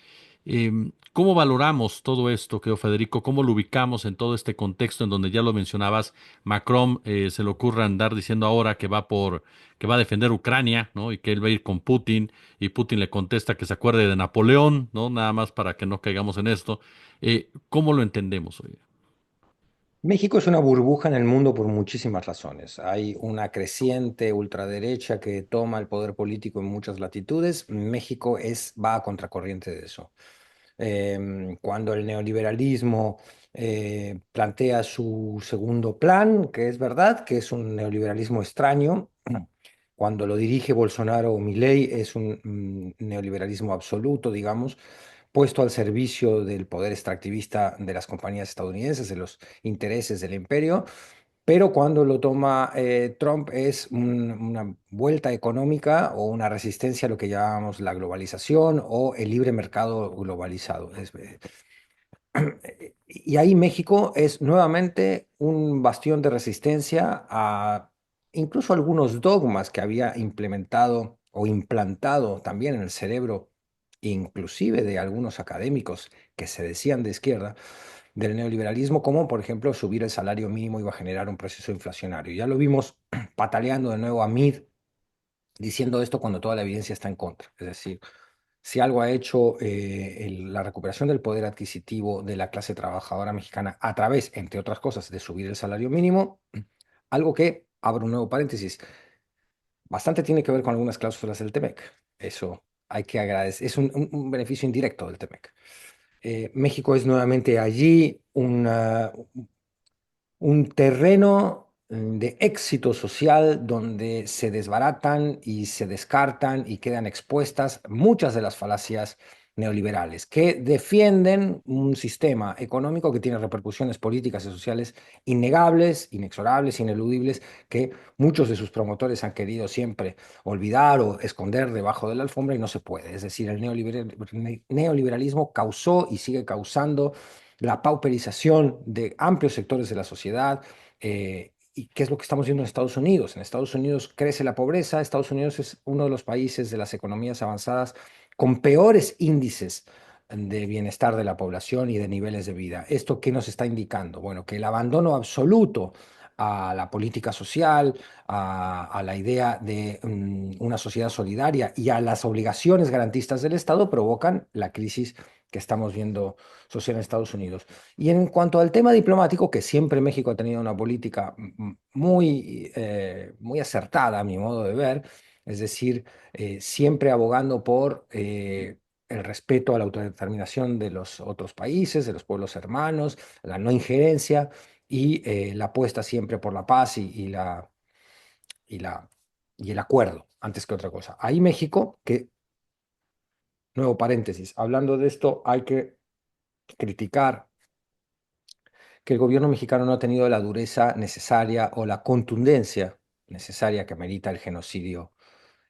¿Cómo valoramos todo esto, creo, Federico? ¿Cómo lo ubicamos en todo este contexto en donde ya lo mencionabas? Macron se le ocurre andar diciendo ahora que va a defender Ucrania, ¿no? Y que él va a ir con Putin, y Putin le contesta que se acuerde de Napoleón, ¿no? Nada más para que no caigamos en esto. ¿Cómo lo entendemos hoy?
México es una burbuja en el mundo por muchísimas razones. Hay una creciente ultraderecha que toma el poder político en muchas latitudes. México va a contracorriente de eso. Cuando el neoliberalismo plantea su segundo plan, que es verdad, que es un neoliberalismo extraño, cuando lo dirige Bolsonaro o Milei es un neoliberalismo absoluto, digamos, puesto al servicio del poder extractivista de las compañías estadounidenses, de los intereses del imperio, pero cuando lo toma Trump es una vuelta económica o una resistencia a lo que llamamos la globalización o el libre mercado globalizado. Y ahí México es nuevamente un bastión de resistencia a incluso algunos dogmas que había implementado o implantado también en el cerebro, inclusive de algunos académicos que se decían de izquierda, del neoliberalismo, como por ejemplo subir el salario mínimo iba a generar un proceso inflacionario. Ya lo vimos pataleando de nuevo a Mid diciendo esto cuando toda la evidencia está en contra. Es decir, si algo ha hecho la recuperación del poder adquisitivo de la clase trabajadora mexicana a través, entre otras cosas, de subir el salario mínimo, algo que, abro un nuevo paréntesis, bastante tiene que ver con algunas cláusulas del TEMEC. Eso hay que agradecer, es un beneficio indirecto del TEMEC. México es nuevamente allí un terreno de éxito social donde se desbaratan y se descartan y quedan expuestas muchas de las falacias neoliberales que defienden un sistema económico que tiene repercusiones políticas y sociales innegables, inexorables, ineludibles, que muchos de sus promotores han querido siempre olvidar o esconder debajo de la alfombra y no se puede. Es decir, el neoliberalismo causó y sigue causando la pauperización de amplios sectores de la sociedad. ¿Y qué es lo que estamos viendo en Estados Unidos? En Estados Unidos crece la pobreza. Estados Unidos es uno de los países de las economías avanzadas con peores índices de bienestar de la población y de niveles de vida. ¿Esto qué nos está indicando? Bueno, que el abandono absoluto a la política social, a la idea de una sociedad solidaria y a las obligaciones garantistas del Estado provocan la crisis que estamos viendo social en Estados Unidos. Y en cuanto al tema diplomático, que siempre México ha tenido una política muy acertada, a mi modo de ver, es decir, siempre abogando por el respeto a la autodeterminación de los otros países, de los pueblos hermanos, la no injerencia y la apuesta siempre por la paz y la, y el acuerdo, antes que otra cosa. Ahí México, que, nuevo paréntesis, hablando de esto, hay que criticar que el gobierno mexicano no ha tenido la dureza necesaria o la contundencia necesaria que merita el genocidio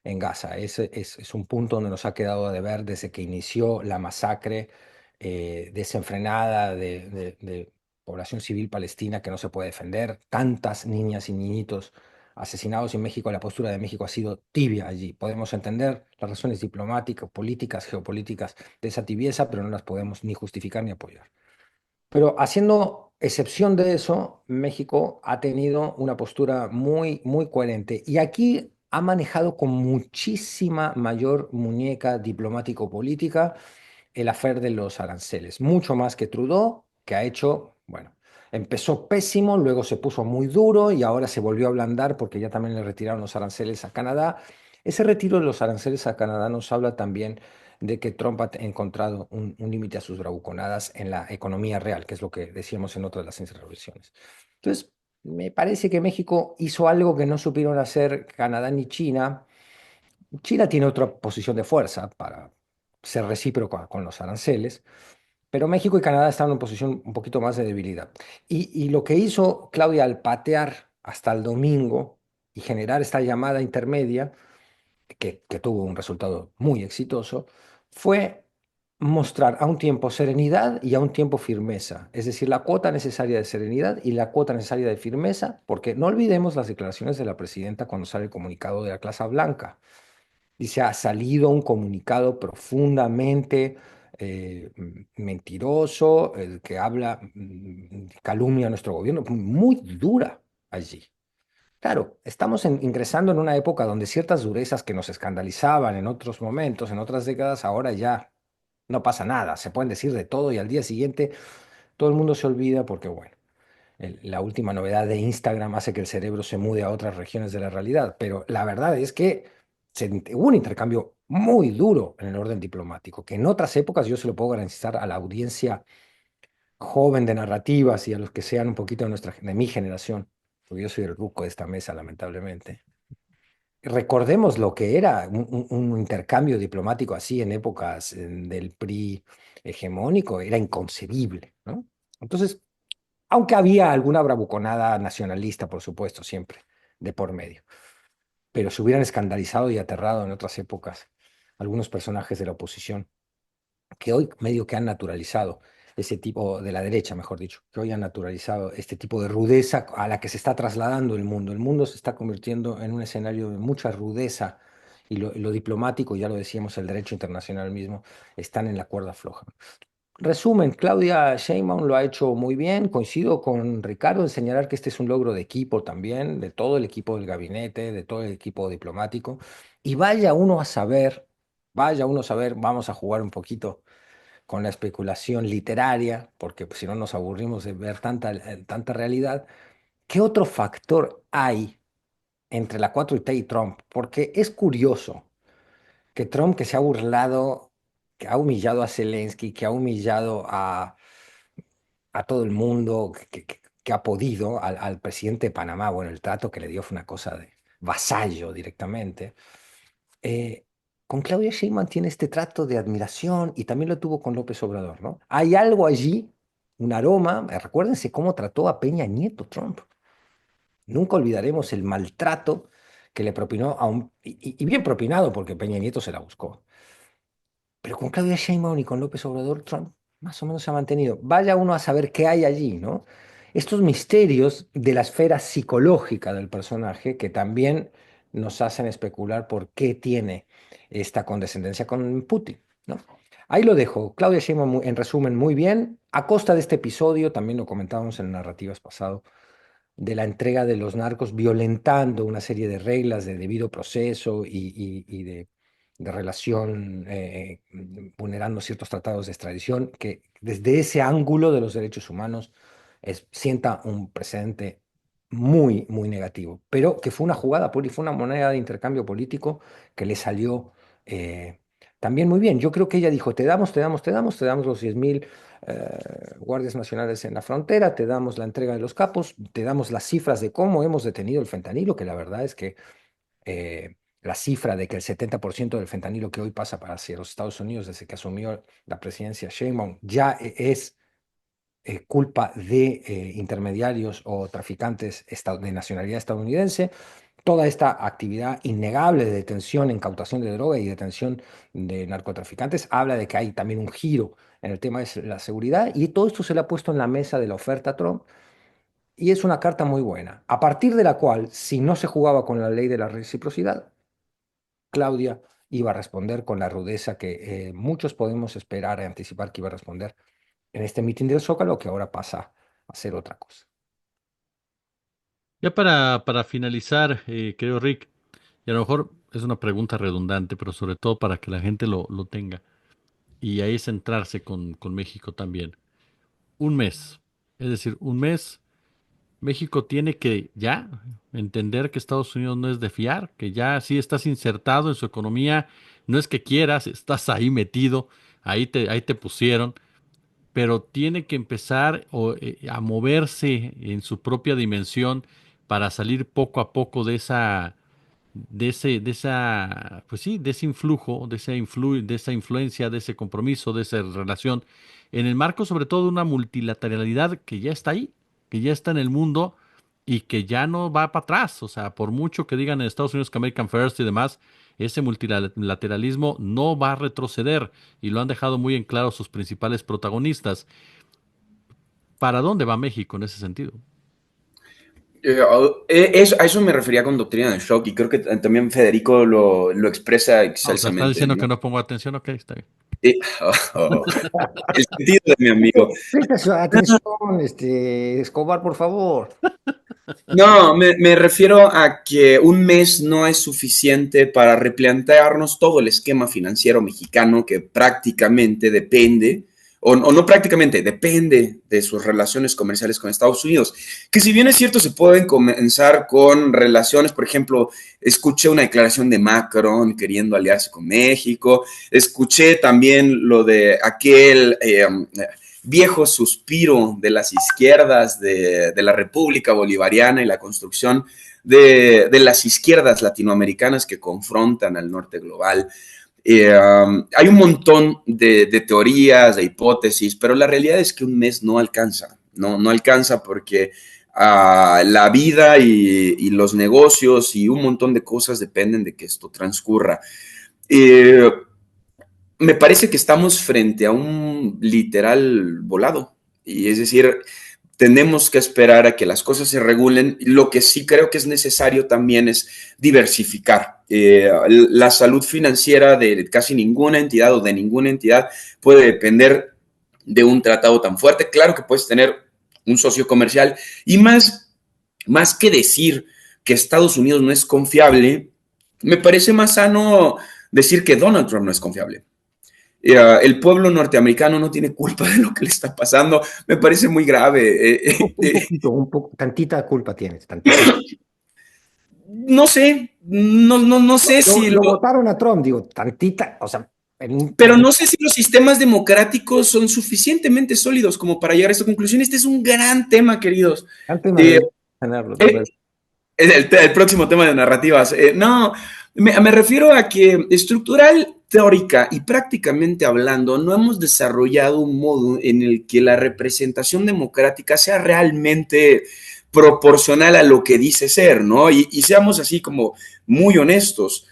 en Gaza. Ese es un punto donde nos ha quedado a deber desde que inició la masacre desenfrenada de población civil palestina que no se puede defender, tantas niñas y niñitos asesinados en México. La postura de México ha sido tibia allí. Podemos entender las razones diplomáticas, políticas, geopolíticas de esa tibieza, pero no las podemos ni justificar ni apoyar. Pero haciendo excepción de eso, México ha tenido una postura muy coherente y aquí ha manejado con muchísima mayor muñeca diplomático-política el afer de los aranceles, mucho más que Trudeau, que ha hecho, bueno, empezó pésimo, luego se puso muy duro y ahora se volvió a ablandar porque ya también le retiraron los aranceles a Canadá. Ese retiro de los aranceles a Canadá nos habla también de que Trump ha encontrado un límite a sus bravuconadas en la economía real, que es lo que decíamos en otra de las intervenciones. Entonces, me parece que México hizo algo que no supieron hacer Canadá ni China. China tiene otra posición de fuerza para ser recíproca con los aranceles, pero México y Canadá están en posición un poquito más de debilidad. Y lo que hizo Claudia al patear hasta el domingo y generar esta llamada intermedia, que tuvo un resultado muy exitoso, fue mostrar a un tiempo serenidad y a un tiempo firmeza, es decir, la cuota necesaria de serenidad y la cuota necesaria de firmeza, porque no olvidemos las declaraciones de la presidenta cuando sale el comunicado de la Casa Blanca. Dice, ha salido un comunicado profundamente mentiroso, el que habla, calumnia a nuestro gobierno, muy dura allí. Claro, estamos ingresando en una época donde ciertas durezas que nos escandalizaban en otros momentos, en otras décadas, ahora ya no pasa nada. Se pueden decir de todo y al día siguiente todo el mundo se olvida porque, bueno, la última novedad de Instagram hace que el cerebro se mude a otras regiones de la realidad. Pero la verdad es que hubo un intercambio muy duro en el orden diplomático, que en otras épocas yo se lo puedo garantizar a la audiencia joven de narrativas y a los que sean un poquito de mi generación, porque yo soy el ruco de esta mesa, lamentablemente. Recordemos lo que era un intercambio diplomático así en épocas del PRI hegemónico, era inconcebible, ¿no? Entonces, aunque había alguna bravuconada nacionalista, por supuesto, siempre de por medio, pero se hubieran escandalizado y aterrado en otras épocas algunos personajes de la oposición que hoy medio que han naturalizado ese tipo, de la derecha, mejor dicho, que hoy han naturalizado este tipo de rudeza a la que se está trasladando el mundo. El mundo se está convirtiendo en un escenario de mucha rudeza y lo diplomático, ya lo decíamos, el derecho internacional mismo, están en la cuerda floja. Resumen, Claudia Sheinbaum lo ha hecho muy bien. Coincido con Ricardo en señalar que este es un logro de equipo también, de todo el equipo del gabinete, de todo el equipo diplomático. Y vaya uno a saber, vamos a jugar un poquito con la especulación literaria, porque pues, si no nos aburrimos de ver tanta realidad. ¿Qué otro factor hay entre la 4T y Trump? Porque es curioso que Trump, que se ha burlado, que ha humillado a Zelensky, que ha humillado a todo el mundo, que ha podido, al presidente de Panamá, bueno, el trato que le dio fue una cosa de vasallo directamente. eh, con Claudia Sheinbaum tiene este trato de admiración y también lo tuvo con López Obrador, ¿no? Hay algo allí, un aroma. Recuérdense cómo trató a Peña Nieto Trump. Nunca olvidaremos el maltrato que le propinó y bien propinado porque Peña Nieto se la buscó. Pero con Claudia Sheinbaum y con López Obrador, Trump más o menos se ha mantenido. Vaya uno a saber qué hay allí, ¿no? Estos misterios de la esfera psicológica del personaje que también nos hacen especular por qué tiene esta condescendencia con Putin, ¿no? Ahí lo dejo. Claudia Sheinbaum, en resumen, muy bien. A costa de este episodio, también lo comentábamos en narrativas pasado, de la entrega de los narcos, violentando una serie de reglas de debido proceso y de relación, vulnerando ciertos tratados de extradición, que desde ese ángulo de los derechos humanos sienta un precedente muy, muy negativo, pero que fue una jugada, fue una moneda de intercambio político que le salió también muy bien. Yo creo que ella dijo, te damos los 10.000 guardias nacionales en la frontera, te damos la entrega de los capos, te damos las cifras de cómo hemos detenido el fentanilo, que la verdad es que la cifra de que el 70% del fentanilo que hoy pasa para hacia los Estados Unidos desde que asumió la presidencia Sheinbaum ya es culpa de intermediarios o traficantes de nacionalidad estadounidense. Toda esta actividad innegable de detención, incautación de droga y detención de narcotraficantes habla de que hay también un giro en el tema de la seguridad y todo esto se le ha puesto en la mesa de la oferta a Trump y es una carta muy buena, a partir de la cual, si no se jugaba con la ley de la reciprocidad, Claudia iba a responder con la rudeza que muchos podemos esperar y anticipar que iba a responder en este mitin del Zócalo, que ahora pasa a ser otra cosa.
Ya para finalizar, querido Rick, y a lo mejor es una pregunta redundante, pero sobre todo para que la gente lo tenga, y ahí centrarse con México también. Un mes, es decir, un mes, México tiene que ya entender que Estados Unidos no es de fiar, que ya sí estás insertado en su economía, no es que quieras, estás ahí metido, ahí te pusieron, pero tiene que empezar a moverse en su propia dimensión para salir poco a poco de pues sí, de ese influjo, de esa influencia, de ese compromiso, de esa relación, en el marco sobre todo de una multilateralidad que ya está ahí, que ya está en el mundo y que ya no va para atrás. O sea, por mucho que digan en Estados Unidos que American First y demás, ese multilateralismo no va a retroceder y lo han dejado muy en claro sus principales protagonistas. ¿Para dónde va México en ese sentido?
A eso me refería con doctrina del shock y creo que también Federico lo expresa
Ah, o sea, está
excelsamente,
diciendo que
¿no?
no pongo atención, ok, está bien.
Eh, oh, el sentido de mi amigo.
Presta su atención, Escobar, por favor.
No, me refiero a que un mes no es suficiente para replantearnos todo el esquema financiero mexicano que prácticamente depende, o no prácticamente, depende de sus relaciones comerciales con Estados Unidos. Que si bien es cierto, se pueden comenzar con relaciones, por ejemplo, escuché una declaración de Macron queriendo aliarse con México, escuché también lo de aquel viejo suspiro de las izquierdas de la República Bolivariana y la construcción de las izquierdas latinoamericanas que confrontan al norte global. Hay un montón de teorías, de hipótesis, pero la realidad es que un mes no alcanza, no alcanza porque la vida y los negocios y un montón de cosas dependen de que esto transcurra. Eh, Me parece que estamos frente a un literal volado. Y es decir, tenemos que esperar a que las cosas se regulen. Lo que sí creo que es necesario también es diversificar. La salud financiera de casi ninguna entidad o de ninguna entidad puede depender de un tratado tan fuerte. Claro que puedes tener un socio comercial y más que decir que Estados Unidos no es confiable, me parece más sano decir que Donald Trump no es confiable. El pueblo norteamericano no tiene culpa de lo que le está pasando. Me parece muy grave.
Un poquito, tantita culpa tienes, tantita.
No sé, no sé si
Lo votaron a Trump, digo, tantita, o sea,
pero no sé si los sistemas democráticos son suficientemente sólidos como para llegar a esta conclusión. Este es un gran tema, queridos.
antes
Eh,
de tenerlo, tal
eh,
vez.
el próximo tema de narrativas. No, me refiero a que estructural, teórica y prácticamente hablando, no hemos desarrollado un modo en el que la representación democrática sea realmente proporcional a lo que dice ser, ¿no? Y seamos así como muy honestos.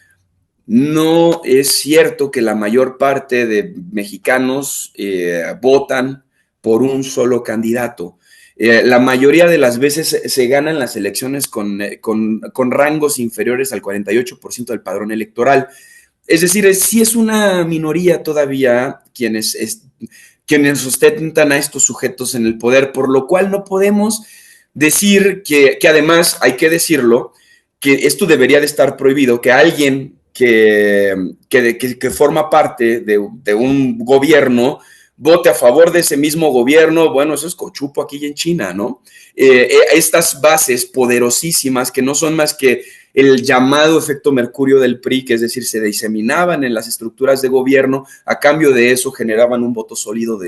No es cierto que la mayor parte de mexicanos votan por un solo candidato. La mayoría de las veces se ganan las elecciones con rangos inferiores al 48% del padrón electoral. Es decir, sí es una minoría todavía quienes sustentan a estos sujetos en el poder, por lo cual no podemos decir que además, hay que decirlo, que esto debería de estar prohibido, que alguien que forma parte de un gobierno vote a favor de ese mismo gobierno, bueno, eso es cochupo aquí en China, ¿no? Estas bases poderosísimas que no son más que el llamado efecto Mercurio del PRI, que es decir, se diseminaban en las estructuras de gobierno, a cambio de eso generaban un voto sólido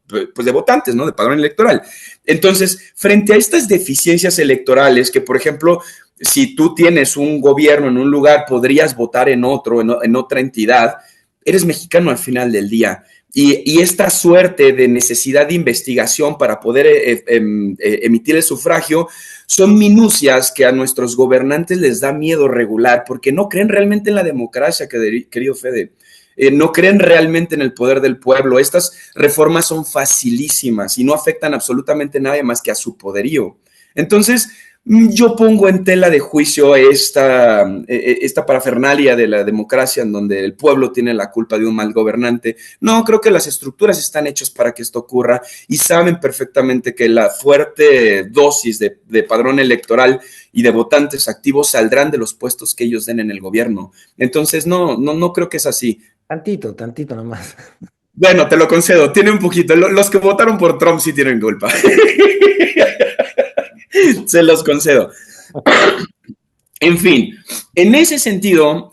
pues de votantes, ¿no? De padrón electoral. Entonces, frente a estas deficiencias electorales, que por ejemplo, si tú tienes un gobierno en un lugar, podrías votar en otro, en otra entidad, eres mexicano al final del día. Y esta suerte de necesidad de investigación para poder emitir el sufragio son minucias que a nuestros gobernantes les da miedo regular porque no creen realmente en la democracia, querido Fede. No creen realmente en el poder del pueblo. Estas reformas son facilísimas y no afectan absolutamente a nadie más que a su poderío. Entonces, yo pongo en tela de juicio esta parafernalia de la democracia en donde el pueblo tiene la culpa de un mal gobernante. No, creo que las estructuras están hechas para que esto ocurra y saben perfectamente que la fuerte dosis de padrón electoral y de votantes activos saldrán de los puestos que ellos den en el gobierno. Entonces, no creo que es así.
Tantito nomás.
Bueno, te lo concedo, tiene un poquito. Los que votaron por Trump sí tienen culpa. Se los concedo. En fin, en ese sentido,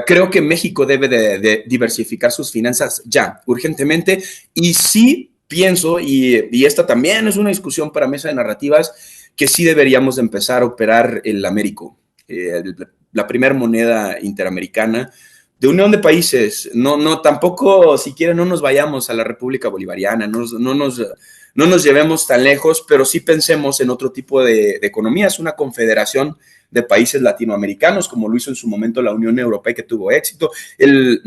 creo que México debe de diversificar sus finanzas ya, urgentemente, y sí pienso, y esta también es una discusión para mesa de narrativas, que sí deberíamos de empezar a operar el Américo, la primera moneda interamericana de unión de países. Tampoco, si quieren, no nos vayamos a la República Bolivariana, no nos llevemos tan lejos, pero sí pensemos en otro tipo de economías, una confederación de países latinoamericanos, como lo hizo en su momento la Unión Europea, que tuvo éxito, el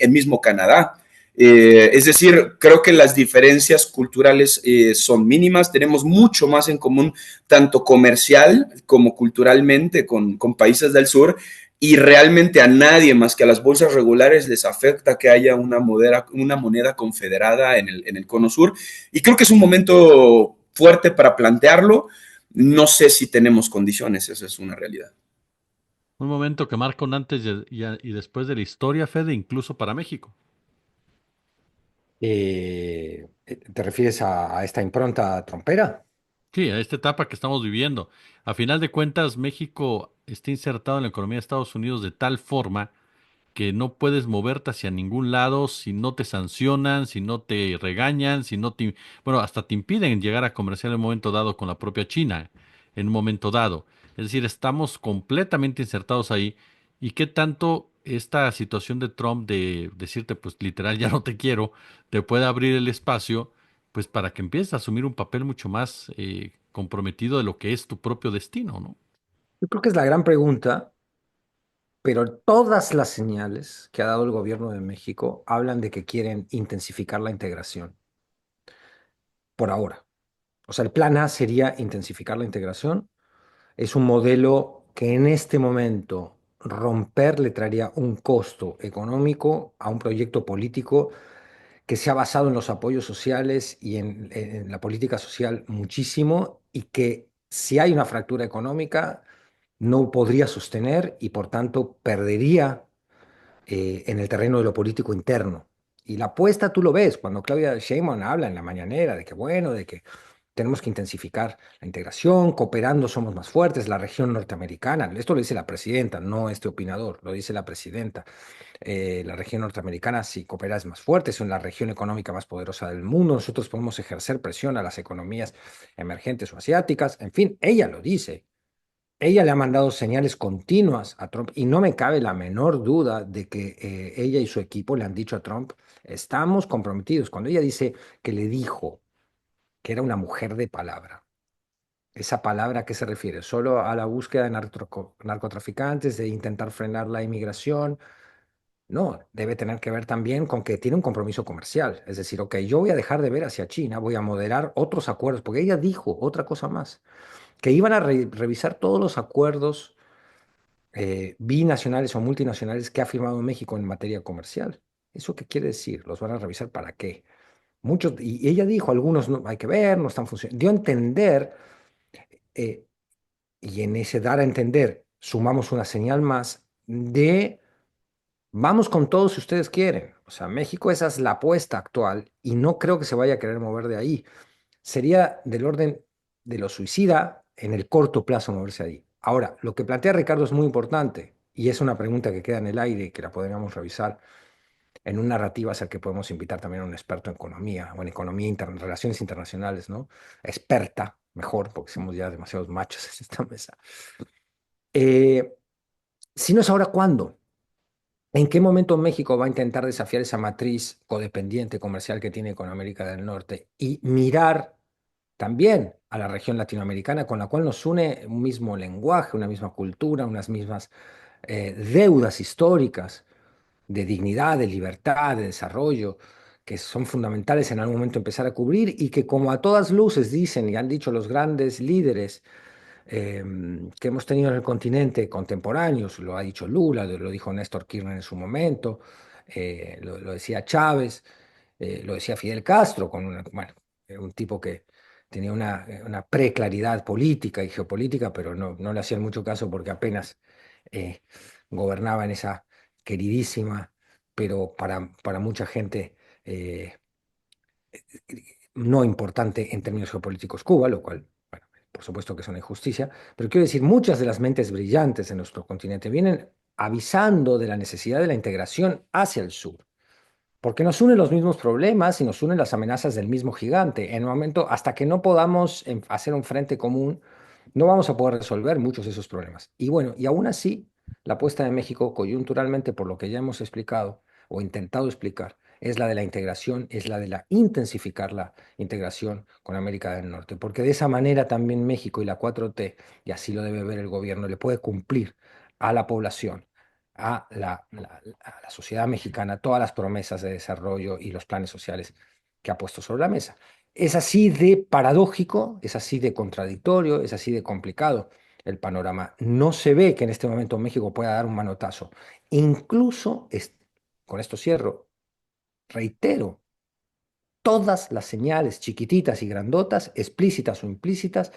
mismo Canadá. Es decir, creo que las diferencias culturales son mínimas, tenemos mucho más en común, tanto comercial como culturalmente, con países del sur, y realmente a nadie más que a las bolsas regulares les afecta que haya una moneda confederada en el cono sur, y creo que es un momento fuerte para plantearlo. No sé si tenemos condiciones, esa es una realidad.
Un momento que marca un antes y después de la historia, Fede, incluso para México.
¿Te refieres a esta impronta trompera?
Sí, a esta etapa que estamos viviendo. A final de cuentas, México está insertado en la economía de Estados Unidos de tal forma que no puedes moverte hacia ningún lado si no te sancionan, si no te regañan, si no te, bueno, hasta te impiden llegar a comerciar en un momento dado con la propia China, en un momento dado. Es decir, estamos completamente insertados ahí. ¿Y qué tanto esta situación de Trump de decirte, pues literal, ya no te quiero, te puede abrir el espacio, pues para que empieces a asumir un papel mucho más comprometido de lo que es tu propio destino, ¿no?
Yo creo que es la gran pregunta, pero todas las señales que ha dado el gobierno de México hablan de que quieren intensificar la integración, por ahora. O sea, el plan A sería intensificar la integración. Es un modelo que en este momento romper le traería un costo económico a un proyecto político que se ha basado en los apoyos sociales y en la política social muchísimo, y que si hay una fractura económica no podría sostener y por tanto perdería en el terreno de lo político interno. Y la apuesta tú lo ves cuando Claudia Sheinbaum habla en la mañanera de que bueno, de que tenemos que intensificar la integración, cooperando somos más fuertes, la región norteamericana, esto lo dice la presidenta, no este opinador, lo dice la presidenta. La región norteamericana, si coopera, es más fuerte, es la región económica más poderosa del mundo, nosotros podemos ejercer presión a las economías emergentes o asiáticas, en fin, ella lo dice. Ella le ha mandado señales continuas a Trump y no me cabe la menor duda de que ella y su equipo le han dicho a Trump, estamos comprometidos. Cuando ella dice que le dijo que era una mujer de palabra, ¿esa palabra a qué se refiere? ¿Solo a la búsqueda de narcotraficantes, de intentar frenar la inmigración? No, debe tener que ver también con que tiene un compromiso comercial. Es decir, ok, yo voy a dejar de ver hacia China, voy a moderar otros acuerdos, porque ella dijo otra cosa más, que iban a revisar todos los acuerdos binacionales o multinacionales que ha firmado México en materia comercial. ¿Eso qué quiere decir? ¿Los van a revisar para qué? Muchos, y ella dijo, algunos no, hay que ver, no están funcionando. Dio a entender, eh, y en ese dar a entender sumamos una señal más de vamos con todo si ustedes quieren. O sea, México esa es la apuesta actual y no creo que se vaya a querer mover de ahí. Sería del orden de lo suicida en el corto plazo moverse ahí. Ahora, lo que plantea Ricardo es muy importante y es una pregunta que queda en el aire y que la podríamos revisar en un narrativa hacia el que podemos invitar también a un experto en economía o en economía, relaciones internacionales, ¿no? Experta, mejor, porque somos ya demasiados machos en esta mesa. Eh, si no es ahora, ¿cuándo? ¿En qué momento México va a intentar desafiar esa matriz codependiente comercial que tiene con América del Norte y mirar también a la región latinoamericana con la cual nos une un mismo lenguaje, una misma cultura, unas mismas deudas históricas de dignidad, de libertad, de desarrollo, que son fundamentales en algún momento empezar a cubrir y que como a todas luces dicen y han dicho los grandes líderes eh, que hemos tenido en el continente contemporáneos, lo ha dicho Lula, lo dijo Néstor Kirchner en su momento, lo decía Chávez, lo decía Fidel Castro, con bueno, era un tipo que tenía una preclaridad política y geopolítica, pero no le hacían mucho caso porque apenas eh, gobernaba en esa queridísima, pero para mucha gente no importante en términos geopolíticos Cuba, lo cual, bueno, por supuesto que es una injusticia, pero quiero decir, muchas de las mentes brillantes en nuestro continente vienen avisando de la necesidad de la integración hacia el sur. Porque nos unen los mismos problemas y nos unen las amenazas del mismo gigante. En un momento, hasta que no podamos hacer un frente común, no vamos a poder resolver muchos de esos problemas. Y bueno, y aún así, la apuesta de México, coyunturalmente, por lo que ya hemos explicado o intentado explicar, es la de la integración, es la de la intensificar la integración con América del Norte. Porque de esa manera también México y la 4T, y así lo debe ver el gobierno, le puede cumplir a la población a la sociedad mexicana todas las promesas de desarrollo y los planes sociales que ha puesto sobre la mesa. Es así de paradójico, es así de contradictorio, es así de complicado el panorama. No se ve que en este momento México pueda dar un manotazo. Incluso, con esto cierro, reitero, todas las señales chiquititas y grandotas, explícitas o implícitas,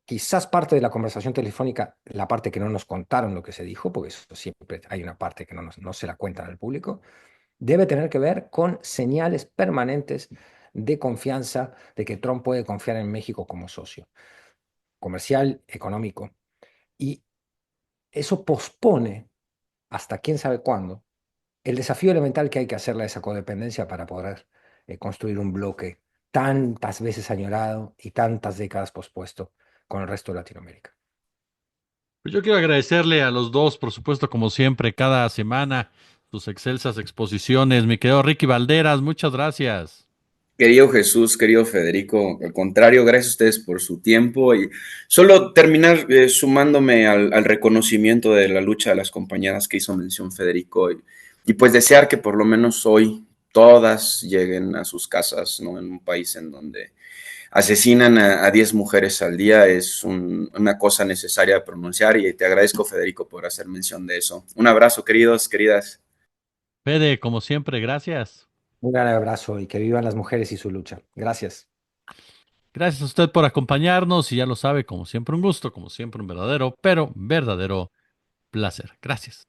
quizás parte de la conversación telefónica, la parte que no nos contaron lo que se dijo, porque eso siempre hay una parte que no se la cuentan al público, debe tener que ver con señales permanentes de confianza, de que Trump puede confiar en México como socio comercial, económico. Y eso pospone, hasta quién sabe cuándo, el desafío elemental que hay que hacerle a esa codependencia para poder construir un bloque tantas veces añorado y tantas décadas pospuesto con el resto de Latinoamérica.
Pues yo quiero agradecerle a los dos, por supuesto, como siempre, cada semana, sus excelsas exposiciones. Mi querido Ricky Valderas, muchas gracias.
Querido Jesús, querido Federico, al contrario, gracias a ustedes por su tiempo y solo terminar sumándome al reconocimiento de la lucha de las compañeras que hizo mención Federico y pues desear que por lo menos hoy todas lleguen a sus casas, ¿no? En un país en donde asesinan a 10 mujeres al día es una cosa necesaria de pronunciar y te agradezco Federico por hacer mención de eso. Un abrazo, queridos, queridas.
Fede, como siempre, gracias.
Un gran abrazo y que vivan las mujeres y su lucha. Gracias.
Gracias a usted por acompañarnos y ya lo sabe, como siempre un gusto, como siempre un verdadero, pero verdadero placer. Gracias.